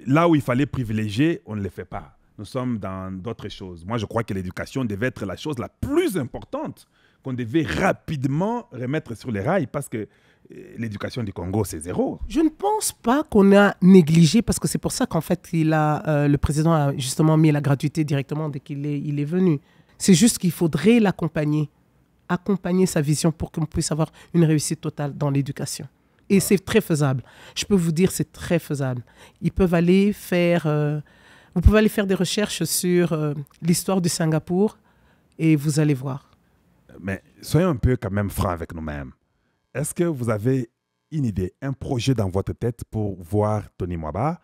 là où il fallait privilégier, on ne le fait pas. Nous sommes dans d'autres choses. Moi, je crois que l'éducation devait être la chose la plus importante qu'on devait rapidement remettre sur les rails parce que l'éducation du Congo, c'est zéro. Je ne pense pas qu'on a négligé parce que c'est pour ça qu'en fait, le président a justement mis la gratuité directement dès qu'il est venu. C'est juste qu'il faudrait l'accompagner, accompagner sa vision pour qu'on puisse avoir une réussite totale dans l'éducation. Et c'est très faisable. Je peux vous dire, c'est très faisable. Ils peuvent aller faire... vous pouvez aller faire des recherches sur l'histoire du Singapour et vous allez voir. Mais soyons un peu quand même francs avec nous-mêmes. Est-ce que vous avez une idée, un projet dans votre tête pour voir Tony Mwaba,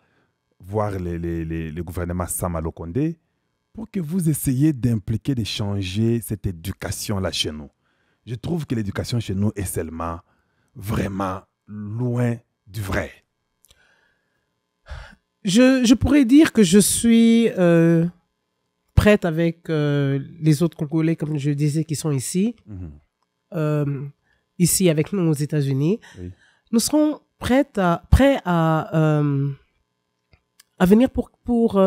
voir le gouvernement Samalo Kondé, pour que vous essayiez d'impliquer, de changer cette éducation-là chez nous? Je trouve que l'éducation chez nous est seulement vraiment loin du vrai. Je pourrais dire que je suis prête avec les autres Congolais, comme je disais, qui sont ici, ici avec nous aux États-Unis. Oui. Nous serons prêts à venir pour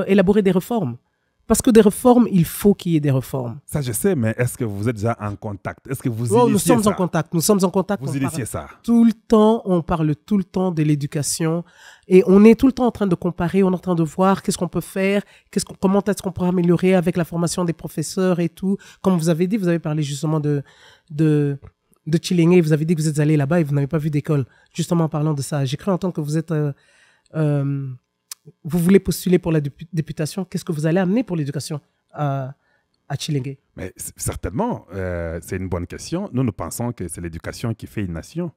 élaborer des réformes. Parce que des réformes, il faut qu'il y ait des réformes. Ça, je sais, mais est-ce que vous êtes déjà en contact? Est-ce que vous initiez nous sommes ça? en contact. Nous sommes en contact. Vous initiez ça? Tout le temps, on parle tout le temps de l'éducation. Et on est tout le temps en train de comparer, on est en train de voir qu'est-ce qu'on peut faire, comment est-ce qu'on pourrait améliorer avec la formation des professeurs et tout. Comme vous avez dit, vous avez parlé justement de Chilenge. Vous avez dit que vous êtes allé là-bas et vous n'avez pas vu d'école. Justement en parlant de ça. J'ai cru entendre que vous êtes... vous voulez postuler pour la députation, qu'est-ce que vous allez amener pour l'éducation à Chilenge? Mais certainement, c'est une bonne question. Nous pensons que c'est l'éducation qui fait une nation.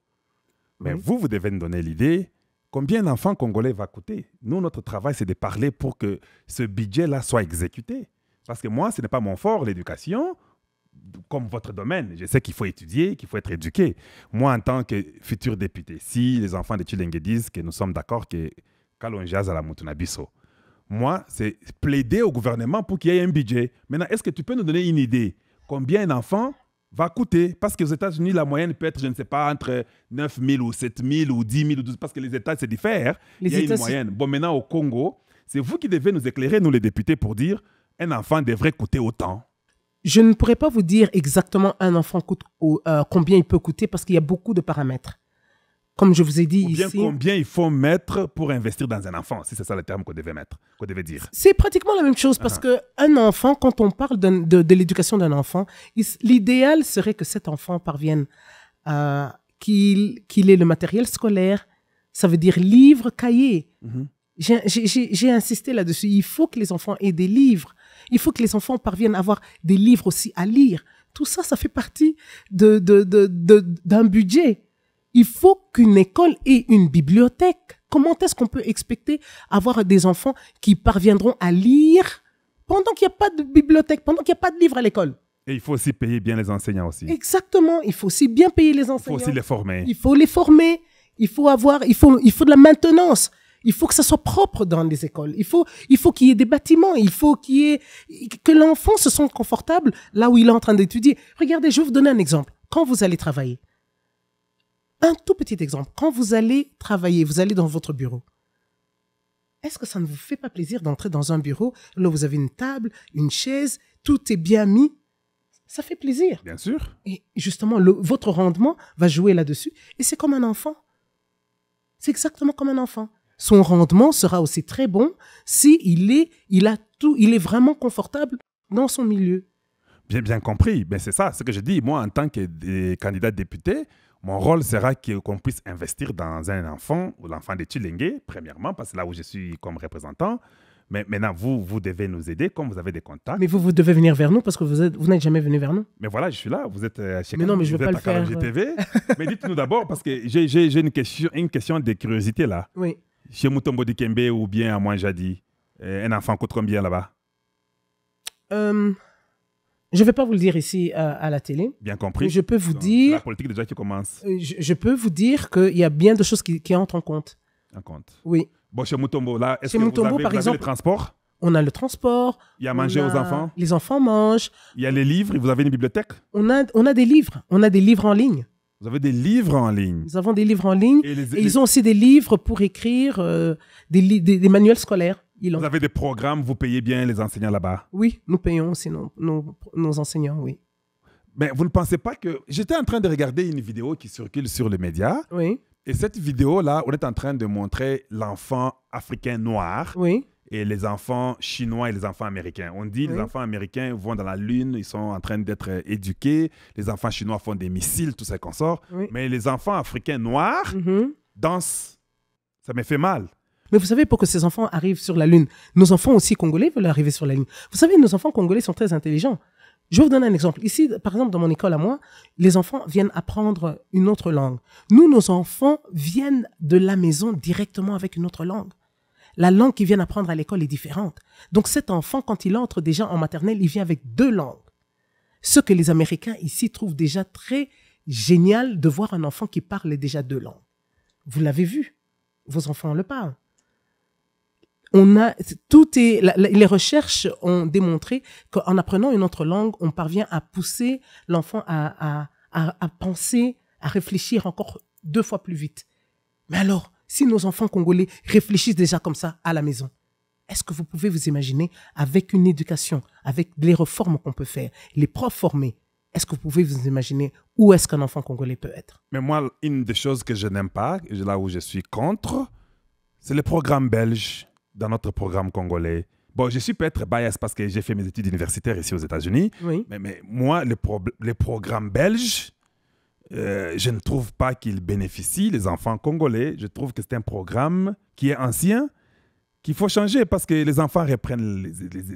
Mais vous devez nous donner l'idée, combien d'enfants congolais va coûter? Nous, notre travail, c'est de parler pour que ce budget-là soit exécuté. Parce que moi, ce n'est pas mon fort, l'éducation, comme votre domaine. Je sais qu'il faut étudier, qu'il faut être éduqué. Moi, en tant que futur député, si les enfants de Chilenge disent que nous sommes d'accord que Kalonjaz à la Mutunabiso. Moi, c'est plaider au gouvernement pour qu'il y ait un budget. Maintenant, est-ce que tu peux nous donner une idée? Combien un enfant va coûter? Parce qu'aux États-Unis, la moyenne peut être, je ne sais pas, entre 9 000 ou 7 000 ou 10 000 ou 12 000, parce que les États se diffèrent. Il y a une moyenne. Bon, maintenant, au Congo, c'est vous qui devez nous éclairer, nous les députés, pour dire un enfant devrait coûter autant. Je ne pourrais pas vous dire exactement un enfant coûte combien il peut coûter parce qu'il y a beaucoup de paramètres. Comme je vous ai dit ici... Combien il faut mettre pour investir dans un enfant, si c'est ça le terme qu'on devait dire. C'est pratiquement la même chose parce qu'un enfant, quand on parle de l'éducation d'un enfant, l'idéal serait que cet enfant parvienne qu'il ait le matériel scolaire, Ça veut dire livres, cahiers. J'ai insisté là-dessus. Il faut que les enfants aient des livres. Il faut que les enfants parviennent à avoir des livres aussi à lire. Tout ça, ça fait partie d'un budget. Il faut qu'une école ait une bibliothèque. Comment est-ce qu'on peut expecter avoir des enfants qui parviendront à lire pendant qu'il n'y a pas de bibliothèque, pendant qu'il n'y a pas de livres à l'école? Et il faut aussi payer bien les enseignants aussi. Exactement. Il faut aussi bien payer les enseignants. Il faut aussi les former. Il faut les former. Il faut de la maintenance. Il faut que ça soit propre dans les écoles. Il faut qu'il y ait des bâtiments. Il faut que l'enfant se sente confortable là où il est en train d'étudier. Regardez, je vais vous donner un exemple. Quand vous allez travailler, un tout petit exemple. Quand vous allez travailler, vous allez dans votre bureau. Est-ce que ça ne vous fait pas plaisir d'entrer dans un bureau là où vous avez une table, une chaise, tout est bien mis? Ça fait plaisir. Bien sûr. Et justement, votre rendement va jouer là-dessus. Et c'est comme un enfant. C'est exactement comme un enfant. Son rendement sera aussi très bon si il est vraiment confortable dans son milieu. Bien compris. Ben c'est ça, ce que je dis. Moi, en tant que candidat député, mon rôle sera qu'on puisse investir dans un enfant ou l'enfant de Tchilenge, premièrement, parce que c'est là où je suis comme représentant. Mais maintenant, vous devez nous aider, comme vous avez des contacts. Mais vous devez venir vers nous parce que vous n'êtes jamais venu vers nous. Mais voilà, je suis là. Vous êtes chez Mais non, mais je ne veux pas le faire. GTV. Mais dites-nous d'abord, parce que j'ai une question de curiosité là. Oui. Chez Mutombo Dikembe ou bien à Mouanjadi, un enfant coûte combien là-bas? Je ne vais pas vous le dire ici à la télé. Bien compris. Je peux vous dire... La politique déjà qui commence. Je peux vous dire qu'il y a bien de choses qui entrent en compte. En compte. Oui. Bon, chez Mutombo, là, est-ce Chez que Mutombo, vous avez le transport? On a le transport. Il y a à manger aux enfants? Les enfants mangent. Il y a les livres et vous avez une bibliothèque? On a des livres. On a des livres en ligne. Vous avez des livres en ligne? Nous avons des livres en ligne. Et ils ont aussi des livres pour écrire des manuels scolaires. Vous avez des programmes, vous payez bien les enseignants là-bas? Oui, nous payons aussi nos enseignants, oui. Mais vous ne pensez pas que... J'étais en train de regarder une vidéo qui circule sur les médias. Oui. Et cette vidéo-là, on est en train de montrer l'enfant africain noir et les enfants chinois et les enfants américains. On dit les enfants américains vont dans la Lune, ils sont en train d'être éduqués. Les enfants chinois font des missiles, tout ça qu'on sort. Oui. Mais les enfants africains noirs dansent. Ça me fait mal. Mais vous savez, pour que ces enfants arrivent sur la Lune, nos enfants aussi congolais veulent arriver sur la Lune. Vous savez, nos enfants congolais sont très intelligents. Je vais vous donner un exemple. Ici, par exemple, dans mon école à moi, les enfants viennent apprendre une autre langue. Nous, nos enfants viennent de la maison directement avec une autre langue. La langue qu'ils viennent apprendre à l'école est différente. Donc cet enfant, quand il entre déjà en maternelle, il vient avec 2 langues. Ce que les Américains ici trouvent déjà très génial de voir un enfant qui parle déjà 2 langues. Vous l'avez vu. Vos enfants le parlent. Les recherches ont démontré qu'en apprenant une autre langue, on parvient à pousser l'enfant à penser, à réfléchir encore 2 fois plus vite. Mais alors, si nos enfants congolais réfléchissent déjà comme ça à la maison, est-ce que vous pouvez vous imaginer avec une éducation, avec les réformes qu'on peut faire, les profs formés, est-ce que vous pouvez vous imaginer où est-ce qu'un enfant congolais peut être? Mais moi, une des choses que je n'aime pas, là où je suis contre, c'est le programme belge dans notre programme congolais. Bon, je suis peut-être biased parce que j'ai fait mes études universitaires ici aux États-Unis. Oui. Mais moi, les programmes belges, je ne trouve pas qu'ils bénéficient, les enfants congolais. Je trouve que c'est un programme qui est ancien, qu'il faut changer parce que les enfants reprennent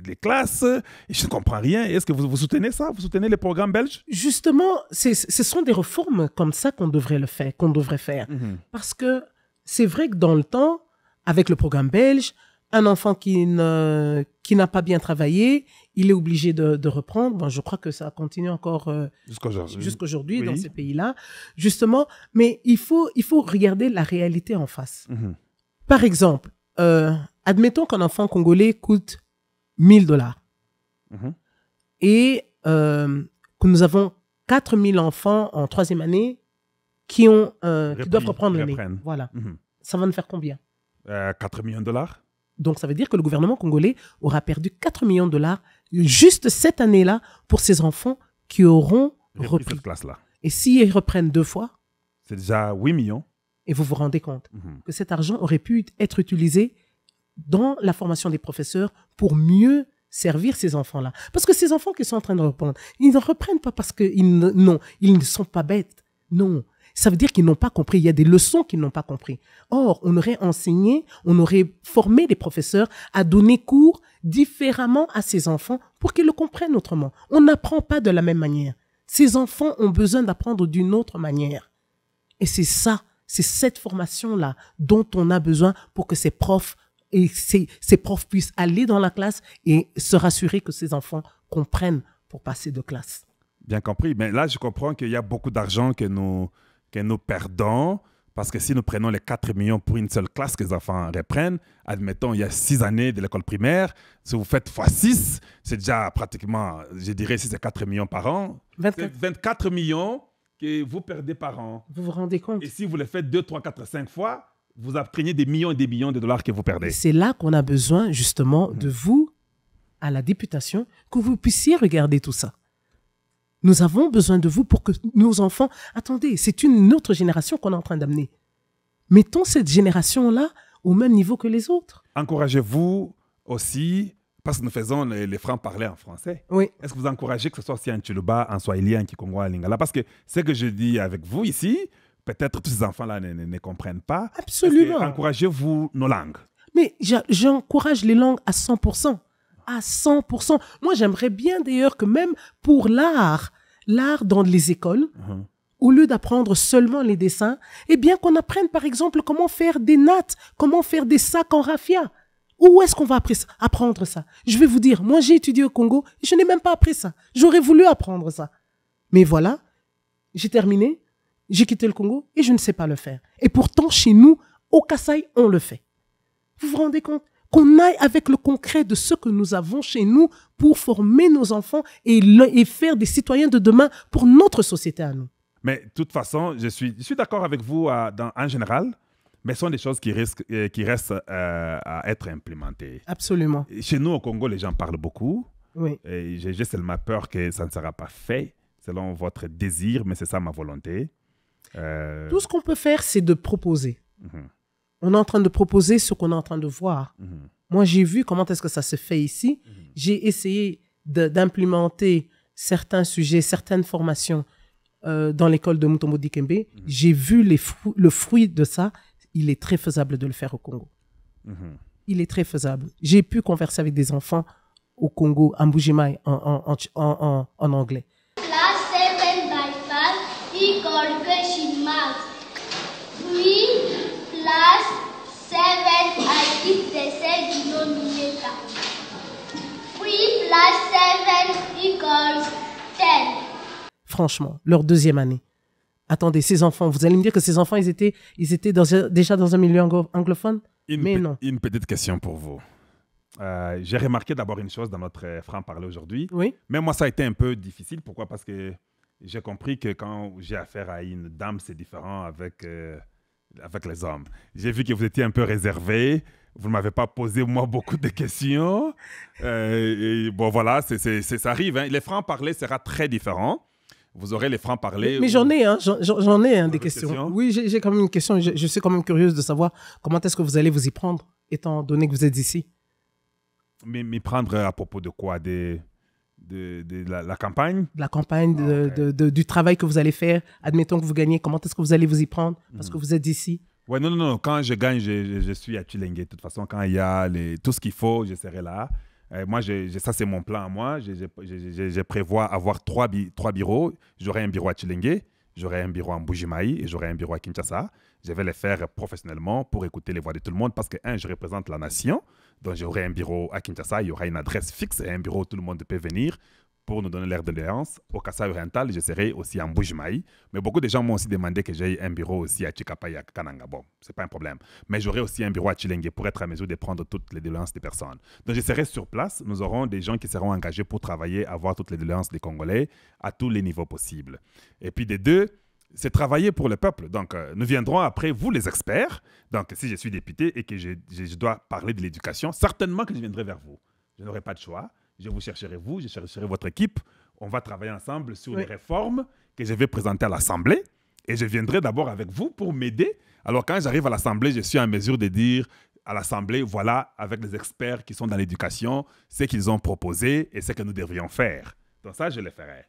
les classes et je ne comprends rien. Est-ce que vous soutenez ça? Vous soutenez les programmes belges? Justement, ce sont des réformes comme ça qu'on devrait faire. Parce que c'est vrai que dans le temps, avec le programme belge, un enfant qui n'a pas bien travaillé, il est obligé de reprendre. Bon, je crois que ça continue encore jusqu'aujourd'hui dans ces pays-là, justement. Mais il faut regarder la réalité en face. Par exemple, admettons qu'un enfant congolais coûte $1,000 et que nous avons 4000 enfants en 3e année qui doivent reprendre l'année. Voilà. Ça va nous faire combien? 4 millions de dollars. Donc, ça veut dire que le gouvernement congolais aura perdu 4 millions de dollars juste cette année-là pour ces enfants qui auront repris cette classe-là. Et s'ils reprennent 2 fois, c'est déjà 8 millions. Et vous vous rendez compte que cet argent aurait pu être utilisé dans la formation des professeurs pour mieux servir ces enfants-là. Parce que ces enfants qui sont en train de reprendre, ils ne reprennent pas parce qu'ils ne sont pas bêtes. Non, Ça veut dire qu'ils n'ont pas compris. Il y a des leçons qu'ils n'ont pas compris. Or, on aurait enseigné, on aurait formé les professeurs à donner cours différemment à ces enfants pour qu'ils le comprennent autrement. On n'apprend pas de la même manière. Ces enfants ont besoin d'apprendre d'une autre manière. Et c'est ça, c'est cette formation-là dont on a besoin pour que ces profs puissent aller dans la classe et se rassurer que ces enfants comprennent pour passer de classe. Bien compris. Mais là, je comprends qu'il y a beaucoup d'argent que nous perdons parce que si nous prenons les 4 millions pour une seule classe que les enfants reprennent, admettons, il y a 6 années de l'école primaire, si vous faites x6, c'est déjà pratiquement, je dirais, si c'est 4 millions par an, 24 millions que vous perdez par an. Vous vous rendez compte? Et si vous les faites 2, 3, 4, 5 fois, vous apprenez des millions et des millions de dollars que vous perdez. C'est là qu'on a besoin justement de vous, à la députation, que vous puissiez regarder tout ça. Nous avons besoin de vous pour que nos enfants... Attendez, c'est une autre génération qu'on est en train d'amener. Mettons cette génération-là au même niveau que les autres. Encouragez-vous aussi, parce que nous faisons les francs-parler en français. Oui. Est-ce que vous encouragez que ce soit aussi en Tchoulouba, en Swahili, en Kikongo, en Lingala? Parce que ce que je dis avec vous ici, peut-être tous ces enfants-là ne comprennent pas. Absolument. Encouragez-vous nos langues. Mais j'encourage les langues à 100%. À 100%. Moi, j'aimerais bien d'ailleurs que même pour l'art dans les écoles, au lieu d'apprendre seulement les dessins, eh bien qu'on apprenne par exemple comment faire des nattes, comment faire des sacs en raffia. Où est-ce qu'on va apprendre ça? Je vais vous dire, moi j'ai étudié au Congo et je n'ai même pas appris ça. J'aurais voulu apprendre ça. Mais voilà, j'ai terminé, j'ai quitté le Congo et je ne sais pas le faire. Et pourtant, chez nous, au Kasaï, on le fait. Vous vous rendez compte? Qu'on aille avec le concret de ce que nous avons chez nous pour former nos enfants et faire des citoyens de demain pour notre société à nous. Mais de toute façon, je suis d'accord avec vous en général, mais ce sont des choses qui restent à être implémentées. Absolument. Chez nous, au Congo, les gens parlent beaucoup. Oui. Et j'ai seulement peur que ça ne sera pas fait selon votre désir, mais c'est ça ma volonté. Tout ce qu'on peut faire, c'est de proposer. On est en train de proposer ce qu'on est en train de voir. Moi, j'ai vu comment est-ce que ça se fait ici. J'ai essayé d'implémenter certains sujets, certaines formations dans l'école de Mutombo Dikembe. J'ai vu le fruit de ça. Il est très faisable de le faire au Congo. Il est très faisable. J'ai pu converser avec des enfants au Congo, en Mbujimai, en anglais. Class 7 by 5 equal question mark. 3 plus 7 I keep the same denominator. 3 plus 7 equals 10. Franchement, leur deuxième année. Attendez, ces enfants, vous allez me dire que ces enfants, ils étaient déjà dans un milieu anglophone? Mais non. Une petite question pour vous. J'ai remarqué d'abord une chose dans notre franc-parler aujourd'hui. Oui. Mais moi, ça a été un peu difficile. Pourquoi? Parce que j'ai compris que quand j'ai affaire à une dame, c'est différent avec les hommes. J'ai vu que vous étiez un peu réservé. Vous ne m'avez pas posé, moi, beaucoup de questions. Bon, voilà, ça arrive. Hein. Les francs-parler sera très différent. Vous aurez les francs-parler. Mais j'en ai, j'en ai des questions. Oui, j'ai quand même une question. Je suis quand même curieuse de savoir comment est-ce que vous allez vous y prendre, étant donné que vous êtes ici. M'y prendre à propos de quoi? De la campagne? La campagne, du travail que vous allez faire. Admettons que vous gagnez. Comment est-ce que vous allez vous y prendre parce que vous êtes ici? Ouais, non. Quand je gagne, je suis à Chilenge. De toute façon, quand il y a tout ce qu'il faut, je serai là. Moi, ça, c'est mon plan à moi. Je prévois avoir trois bureaux. J'aurai un bureau à Chilenge, j'aurai un bureau à Mbujimai et j'aurai un bureau à Kinshasa. Je vais les faire professionnellement pour écouter les voix de tout le monde parce que, je représente la nation. Donc, j'aurai un bureau à Kinshasa. Il y aura une adresse fixe et un bureau où tout le monde peut venir pour nous donner l'air de l'alliance. Au Kasaï oriental, je serai aussi en Mbujimai. Mais beaucoup de gens m'ont aussi demandé que j'aie un bureau aussi à Chikapa et à Kananga. Bon, ce n'est pas un problème. Mais j'aurai aussi un bureau à Chilenge pour être à mesure de prendre toutes les doléances des personnes. Donc, je serai sur place. Nous aurons des gens qui seront engagés pour travailler, avoir toutes les doléances des Congolais à tous les niveaux possibles. Et puis, des deux, c'est travailler pour le peuple. Donc, nous viendrons après, vous les experts. Donc, si je suis député et que je dois parler de l'éducation, certainement que je viendrai vers vous. Je n'aurai pas de choix. Je vous chercherai vous, je chercherai votre équipe. On va travailler ensemble sur les réformes que je vais présenter à l'Assemblée. Et je viendrai d'abord avec vous pour m'aider. Alors, quand j'arrive à l'Assemblée, je suis en mesure de dire à l'Assemblée, voilà, avec les experts qui sont dans l'éducation, ce qu'ils ont proposé et ce que nous devrions faire. Donc ça, je le ferai.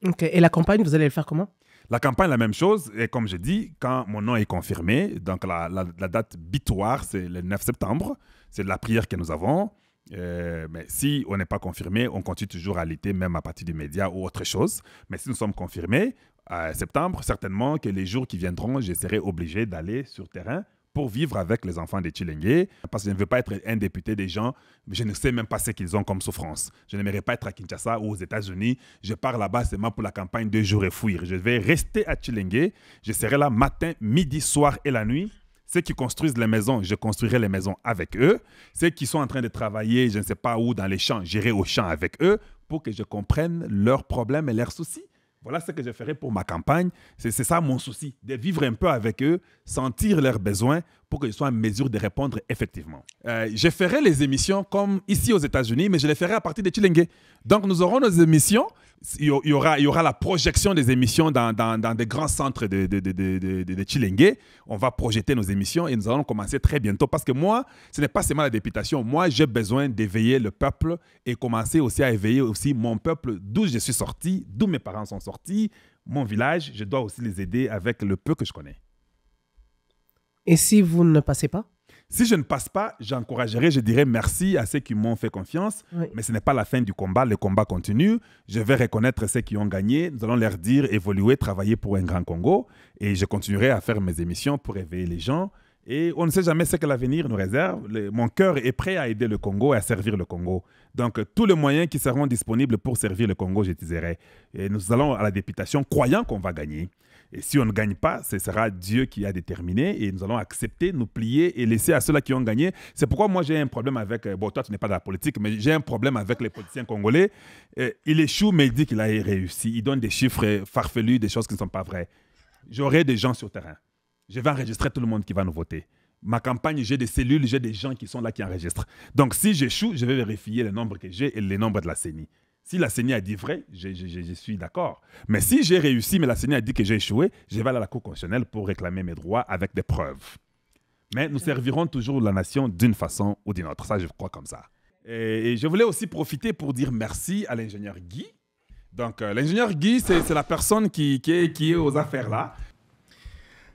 OK. Et la campagne, vous allez le faire comment? La campagne, la même chose. Et comme je dis, quand mon nom est confirmé, donc la date butoir, c'est le 9 septembre. C'est de la prière que nous avons. Mais si on n'est pas confirmé, on continue toujours à lutter, même à partir des médias ou autre chose. Mais si nous sommes confirmés, à septembre, certainement que les jours qui viendront, je serai obligé d'aller sur terrain pour vivre avec les enfants des Tshilenge, parce que je ne veux pas être un député des gens, je ne sais même pas ce qu'ils ont comme souffrance. Je n'aimerais pas être à Kinshasa ou aux États-Unis. Je pars là-bas seulement pour la campagne 2 jours et fuir. Je vais rester à Tshilenge. Je serai là matin, midi, soir et la nuit. Ceux qui construisent les maisons, je construirai les maisons avec eux. Ceux qui sont en train de travailler, je ne sais pas où, dans les champs, j'irai au champ avec eux pour que je comprenne leurs problèmes et leurs soucis. Voilà ce que je ferai pour ma campagne. C'est ça mon souci, de vivre un peu avec eux, sentir leurs besoins pour qu'ils soient en mesure de répondre effectivement. Je ferai les émissions comme ici aux États-Unis, mais je les ferai à partir de Tshilenge. Donc nous aurons nos émissions. Il y aura la projection des émissions dans des grands centres de Tshilenge. On va projeter nos émissions et nous allons commencer très bientôt. Parce que moi, ce n'est pas seulement la députation. Moi, j'ai besoin d'éveiller le peuple et commencer aussi à éveiller aussi mon peuple d'où je suis sorti, d'où mes parents sont sortis, mon village. Je dois aussi les aider avec le peu que je connais. Et si vous ne passez pas? Si je ne passe pas, j'encouragerai, je dirais merci à ceux qui m'ont fait confiance, Oui. mais ce n'est pas la fin du combat, le combat continue. Je vais reconnaître ceux qui ont gagné, nous allons leur dire évoluer, travailler pour un grand Congo et je continuerai à faire mes émissions pour éveiller les gens. Et on ne sait jamais ce que l'avenir nous réserve. Mon cœur est prêt à aider le Congo et à servir le Congo. Donc, tous les moyens qui seront disponibles pour servir le Congo, j'utiliserai. Et nous allons à la députation croyant qu'on va gagner. Et si on ne gagne pas, ce sera Dieu qui a déterminé et nous allons accepter, nous plier et laisser à ceux-là qui ont gagné. C'est pourquoi moi j'ai un problème avec, bon toi tu n'es pas de la politique, mais j'ai un problème avec les politiciens congolais. Il échoue mais il dit qu'il a réussi. Il donne des chiffres farfelus, des choses qui ne sont pas vraies. J'aurai des gens sur terrain. Je vais enregistrer tout le monde qui va nous voter. Ma campagne, j'ai des cellules, j'ai des gens qui sont là qui enregistrent. Donc si j'échoue, je vais vérifier le nombre que j'ai et le nombre de la CENI. Si la CENI a dit vrai, je suis d'accord. Mais si j'ai réussi, mais la CENI a dit que j'ai échoué, je vais aller à la Cour constitutionnelle pour réclamer mes droits avec des preuves. Mais nous servirons toujours la nation d'une façon ou d'une autre. Ça, je crois comme ça. Et je voulais aussi profiter pour dire merci à l'ingénieur Guy. Donc, l'ingénieur Guy, c'est la personne qui est aux affaires là.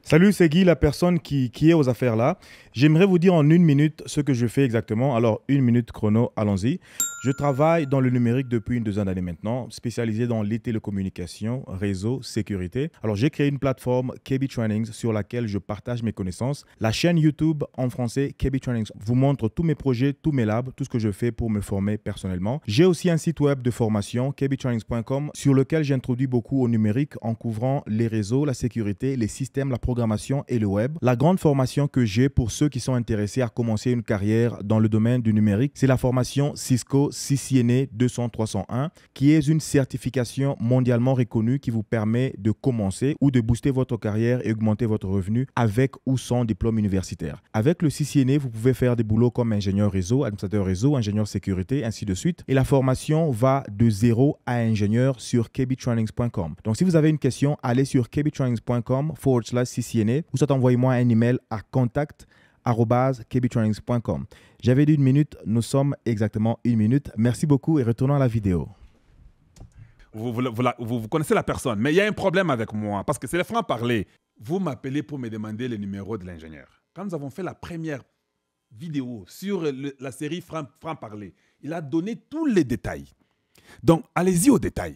Salut, c'est Guy, la personne qui est aux affaires là. J'aimerais vous dire en 1 minute ce que je fais exactement. Alors, 1 minute chrono, allons-y. Je travaille dans le numérique depuis une 2 d'années maintenant, spécialisé dans les télécommunications, réseau, sécurité. Alors, j'ai créé une plateforme KB Trainings sur laquelle je partage mes connaissances. La chaîne YouTube en français KB Trainings vous montre tous mes projets, tous mes labs, tout ce que je fais pour me former personnellement. J'ai aussi un site web de formation, kbtrainings.com, sur lequel j'introduis beaucoup au numérique en couvrant les réseaux, la sécurité, les systèmes, la programmation et le web. La grande formation que j'ai pour ceux qui sont intéressés à commencer une carrière dans le domaine du numérique, c'est la formation Cisco CCNA 200-301, qui est une certification mondialement reconnue qui vous permet de commencer ou de booster votre carrière et augmenter votre revenu avec ou sans diplôme universitaire. Avec le CCNA, vous pouvez faire des boulots comme ingénieur réseau, administrateur réseau, ingénieur sécurité, ainsi de suite. Et la formation va de 0 à ingénieur sur kbtrainings.com. Donc, si vous avez une question, allez sur kbtrainings.com/CCNA ou soit envoyez-moi un email à contact@kbtrainings.com. J'avais dit 1 minute, nous sommes exactement 1 minute. Merci beaucoup et retournons à la vidéo. Vous connaissez la personne, mais il y a un problème avec moi parce que c'est les francs-parler. Vous m'appelez pour me demander le numéro de l'ingénieur. Quand nous avons fait la première vidéo sur la série francs-parler, il a donné tous les détails. Donc, allez-y aux détails.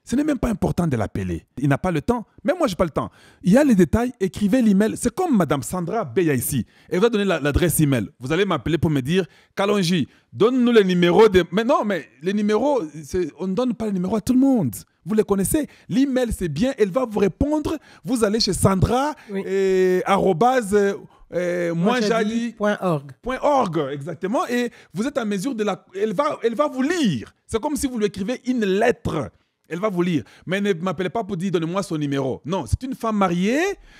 Ce n'est même pas important de l'appeler. Il n'a pas le temps. Même moi, je n'ai pas le temps. Il y a les détails, écrivez l'email. C'est comme Mme Sandra Beya ici. Elle va donner l'adresse email. Vous allez m'appeler pour me dire, Kalonji, donne-nous les numéros. Mais non, mais les numéros, on ne donne pas les numéros à tout le monde. Vous les connaissez. L'email, c'est bien. Elle va vous répondre. Vous allez chez Sandra, oui. moinjali.org, exactement. Et vous êtes en mesure de elle va vous lire. C'est comme si vous lui écrivez une lettre. Elle va vous lire. Mais ne m'appelez pas pour dire donnez-moi son numéro. Non, c'est une femme mariée.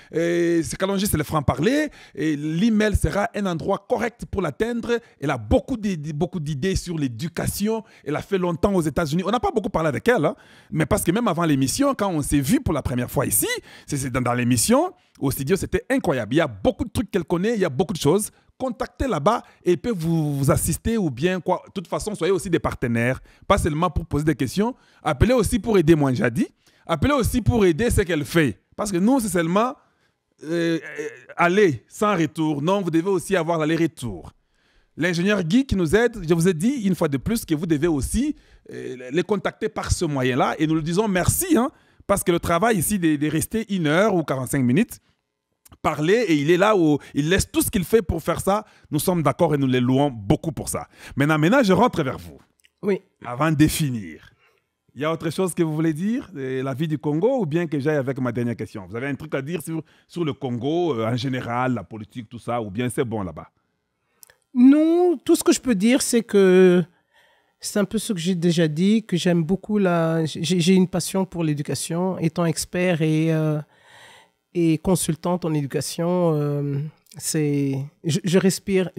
C'est Kalonji, c'est le franc-parler. Et l'email sera un endroit correct pour l'atteindre. Elle a beaucoup d'idées sur l'éducation. Elle a fait longtemps aux États-Unis. On n'a pas beaucoup parlé avec elle. Hein? Mais parce que même avant l'émission, quand on s'est vu pour la première fois ici, c'est dans l'émission, au studio, c'était incroyable. Il y a beaucoup de trucs qu'elle connaît. Il y a beaucoup de choses. Contactez là-bas et ils peuvent vous assister ou bien quoi. De toute façon, soyez aussi des partenaires, pas seulement pour poser des questions. Appelez aussi pour aider Moinjadi. Appelez aussi pour aider ce qu'elle fait. Parce que nous, c'est seulement aller sans retour. Non, vous devez aussi avoir l'aller-retour. L'ingénieur Guy qui nous aide, je vous ai dit une fois de plus que vous devez aussi les contacter par ce moyen-là. Et nous lui disons merci, hein, parce que le travail ici de rester 1 heure ou 45 minutes, parler, et il est là où il laisse tout ce qu'il fait pour faire ça. Nous sommes d'accord et nous les louons beaucoup pour ça. Maintenant, je rentre vers vous. Oui. Avant de finir. Il y a autre chose que vous voulez dire, la vie du Congo, ou bien que j'aille avec ma dernière question? Vous avez un truc à dire sur le Congo, en général, la politique, tout ça, ou bien c'est bon là-bas? Non, tout ce que je peux dire, c'est que c'est un peu ce que j'ai déjà dit, que j'aime beaucoup j'ai une passion pour l'éducation. Étant expert et consultante en éducation, je respire,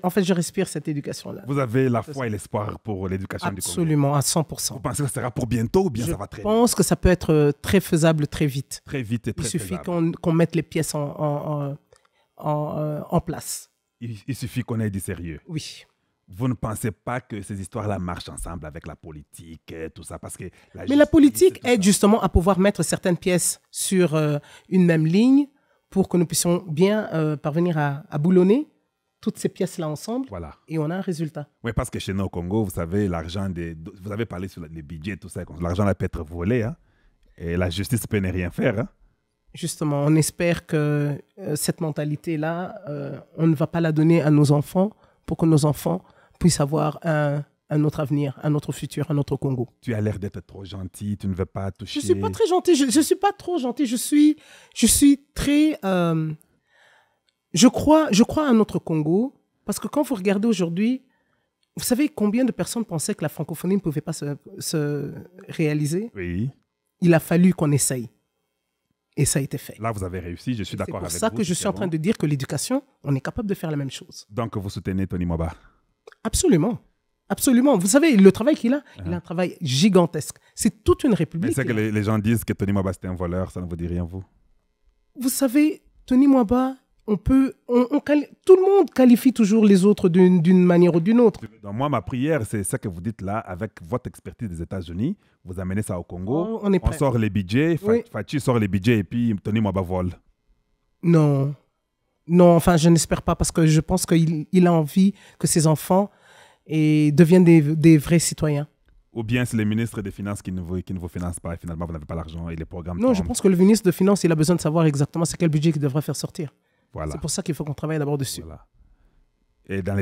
en fait, je respire cette éducation-là. Vous avez la foi et l'espoir pour l'éducation du Congo? Absolument, à 100%. Vous pensez que ça sera pour bientôt ou bien ça va très vite? Je pense que ça peut être très faisable très vite. Très vite et très faisable. Il suffit qu'on mette les pièces en place. Il suffit qu'on ait du sérieux. Oui. Vous ne pensez pas que ces histoires-là marchent ensemble avec la politique, tout ça, parce que mais la politique aide justement à pouvoir mettre certaines pièces sur une même ligne pour que nous puissions bien parvenir à boulonner toutes ces pièces-là ensemble. Voilà. Et on a un résultat. Oui, parce que chez nous au Congo, vous savez, vous avez parlé sur les budgets, tout ça, l'argent peut être volé, hein, et la justice peut ne rien faire. Hein. Justement, on espère que cette mentalité-là, on ne va pas la donner à nos enfants pour que nos enfants puissent avoir un autre avenir, un autre futur, un autre Congo. Tu as l'air d'être trop gentil, tu ne veux pas toucher... Je ne suis pas très gentil, je ne suis pas trop gentil, je suis très... Je crois à notre Congo, parce que quand vous regardez aujourd'hui, vous savez combien de personnes pensaient que la francophonie ne pouvait pas se réaliser? Oui. Il a fallu qu'on essaye. Et ça a été fait. Là, vous avez réussi, je suis d'accord avec vous. C'est pour ça que je suis en train de dire que l'éducation, on est capable de faire la même chose. Donc, vous soutenez Tony Mwaba? Absolument. Absolument. Vous savez, le travail qu'il a, il a un travail gigantesque. C'est toute une république. Mais c'est que les gens disent que Tony Mwaba, c'était un voleur, ça ne vous dit rien, vous? Vous savez, Tony Mwaba, tout le monde qualifie toujours les autres d'une manière ou d'une autre. Donc moi, ma prière, c'est ça que vous dites là, avec votre expertise des États-Unis, vous amenez ça au Congo, on sort les budgets, oui. Fatou sort les budgets et puis Tony Mwaba vole. Non, enfin, je n'espère pas parce que je pense qu'il a envie que ses enfants deviennent des vrais citoyens. Ou bien c'est les ministres des Finances qui ne vous financent pas et finalement vous n'avez pas l'argent et les programmes tombent. Je pense que le ministre des Finances, il a besoin de savoir exactement c'est quel budget qu'il devrait faire sortir. Voilà. C'est pour ça qu'il faut qu'on travaille d'abord dessus. Voilà. Et dans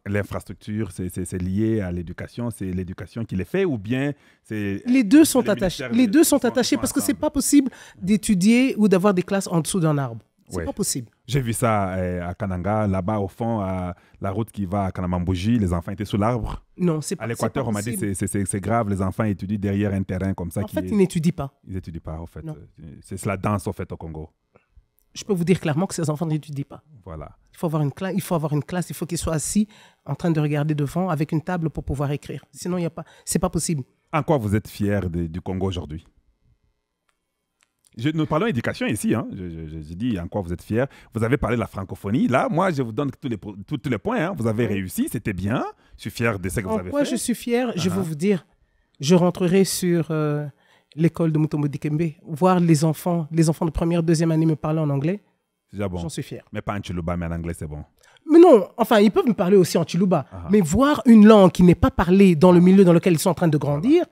l'infrastructure, c'est lié à l'éducation, c'est l'éducation qui les fait ou bien c'est... Les deux sont attachés. Les deux sont attachés parce que ce n'est pas possible d'étudier ou d'avoir des classes en dessous d'un arbre. C'est pas possible. J'ai vu ça à Kananga, là-bas au fond, à la route qui va à Kanamambouji, les enfants étaient sous l'arbre. Non, c'est pas possible. À l'Équateur, on m'a dit c'est grave, les enfants étudient derrière un terrain comme ça. En fait, ils n'étudient pas. Ils n'étudient pas, en fait. C'est la danse, en fait, au Congo. Je peux vous dire clairement que ces enfants n'étudient pas. Voilà. Il faut avoir une classe, il faut qu'ils soient assis en train de regarder devant avec une table pour pouvoir écrire. Sinon, c'est pas possible. En quoi vous êtes fiers du Congo aujourd'hui? Nous parlons d'éducation ici. Hein. Je dis en quoi vous êtes fiers. Vous avez parlé de la francophonie. Là, moi, je vous donne tous les points. Hein. Vous avez réussi, c'était bien. Je suis fier de ce que vous avez fait. En quoi je suis fier? Je vais vous dire, je rentrerai sur... l'école de Mutombo Dikembe, voir les enfants de première, deuxième année me parler en anglais, bon. J'en suis fier. Mais pas en Chiluba, mais en anglais, c'est bon. Mais non, enfin, ils peuvent me parler aussi en Chiluba. Mais voir une langue qui n'est pas parlée dans le milieu dans lequel ils sont en train de grandir,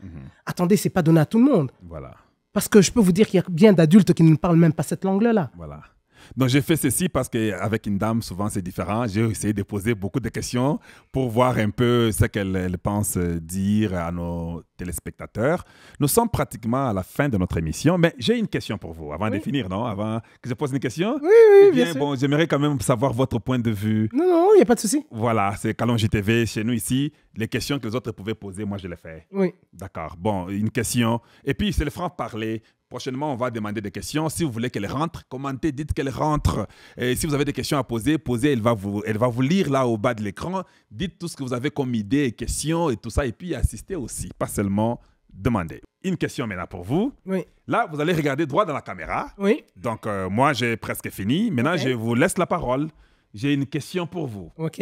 attendez, c'est pas donné à tout le monde. Voilà. Parce que je peux vous dire qu'il y a bien d'adultes qui ne parlent même pas cette langue-là. Voilà. Donc, j'ai fait ceci parce qu'avec une dame, souvent, c'est différent. J'ai essayé de poser beaucoup de questions pour voir un peu ce qu'elle pense dire à nos téléspectateurs. Nous sommes pratiquement à la fin de notre émission, mais j'ai une question pour vous avant de finir, non? Avant que je pose une question? Oui, bien sûr. Bon, j'aimerais quand même savoir votre point de vue. Non, il n'y a pas de souci. Voilà, c'est Kalonji TV chez nous ici. Les questions que les autres pouvaient poser, moi, je les fais. Oui. D'accord. Bon, une question. Et puis, c'est le franc-parler. Prochainement, on va demander des questions. Si vous voulez qu'elle rentre, commentez, dites qu'elle rentre. Et si vous avez des questions à poser, posez. Elle va vous lire là au bas de l'écran. Dites tout ce que vous avez comme idée et questions et tout ça. Et puis, assistez aussi, pas seulement demander. Une question maintenant pour vous. Oui. Là, vous allez regarder droit dans la caméra. Oui. Donc, moi, j'ai presque fini. Maintenant, je vous laisse la parole. J'ai une question pour vous. OK.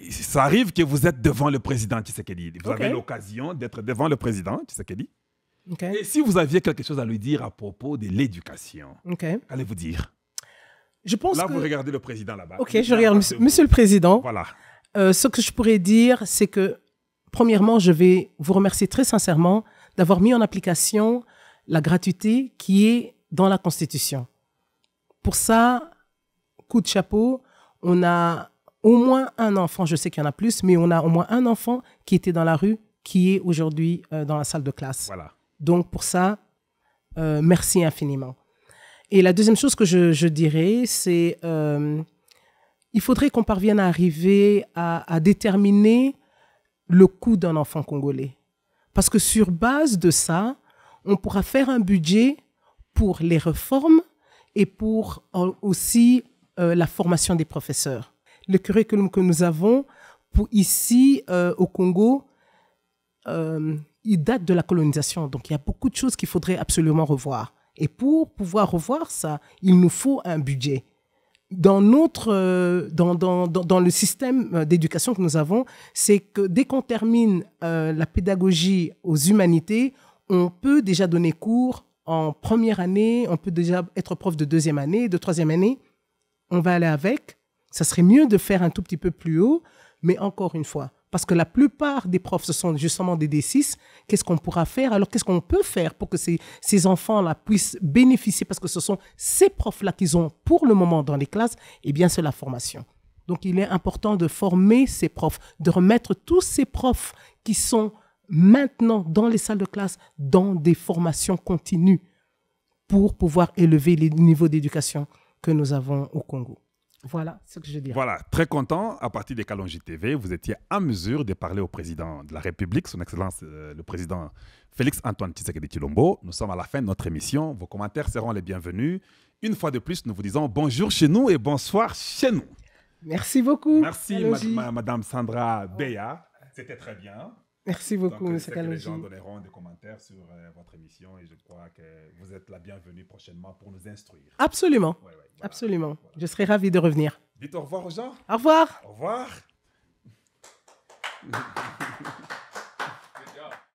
Ça arrive que vous êtes devant le président Tshisekedi. Vous avez l'occasion d'être devant le président Tshisekedi. OK. Et si vous aviez quelque chose à lui dire à propos de l'éducation, OK. qu'allez-vous dire? Je pense Là, que... vous regardez le président là-bas. OK, je regarde Monsieur le Président. Voilà. Ce que je pourrais dire, c'est que, premièrement, je vais vous remercier très sincèrement d'avoir mis en application la gratuité qui est dans la Constitution. Pour ça, coup de chapeau, on a au moins un enfant, je sais qu'il y en a plus, mais on a au moins un enfant qui était dans la rue, qui est aujourd'hui dans la salle de classe. Voilà. Donc, pour ça, merci infiniment. Et la deuxième chose que je dirais, c'est il faudrait qu'on parvienne à arriver à déterminer le coût d'un enfant congolais. Parce que sur base de ça, on pourra faire un budget pour les réformes et pour aussi la formation des professeurs. Le curriculum que nous avons pour ici au Congo, il date de la colonisation. Donc, il y a beaucoup de choses qu'il faudrait absolument revoir. Et pour pouvoir revoir ça, il nous faut un budget. Dans le système d'éducation que nous avons, c'est que dès qu'on termine la pédagogie aux humanités, on peut déjà donner cours en première année, on peut déjà être prof de deuxième année, de troisième année. On va aller avec. Ça serait mieux de faire un tout petit peu plus haut, mais encore une fois, parce que la plupart des profs, ce sont justement des D6. Qu'est-ce qu'on pourra faire? Alors, qu'est-ce qu'on peut faire pour que ces enfants-là puissent bénéficier? Parce que ce sont ces profs-là qu'ils ont pour le moment dans les classes. Eh bien, c'est la formation. Donc, il est important de former ces profs, de remettre tous ces profs qui sont maintenant dans les salles de classe dans des formations continues pour pouvoir élever les niveaux d'éducation que nous avons au Congo. Voilà ce que je dirais. Voilà, très content, à partir de Kalonji TV, vous étiez en mesure de parler au président de la République, son Excellence le président Félix-Antoine Tshisekedi Tshilombo. Nous sommes à la fin de notre émission. Vos commentaires seront les bienvenus. Une fois de plus, nous vous disons bonjour chez nous et bonsoir chez nous. Merci beaucoup. Merci, Madame Sandra Beya. C'était très bien. Merci beaucoup, M. Que Kalonji. les gens donneront des commentaires sur votre émission et je crois que vous êtes la bienvenue prochainement pour nous instruire. Absolument. Ouais, voilà. Absolument. Voilà. Je serai ravi de revenir. Dites au revoir aux gens. Au revoir. Au revoir.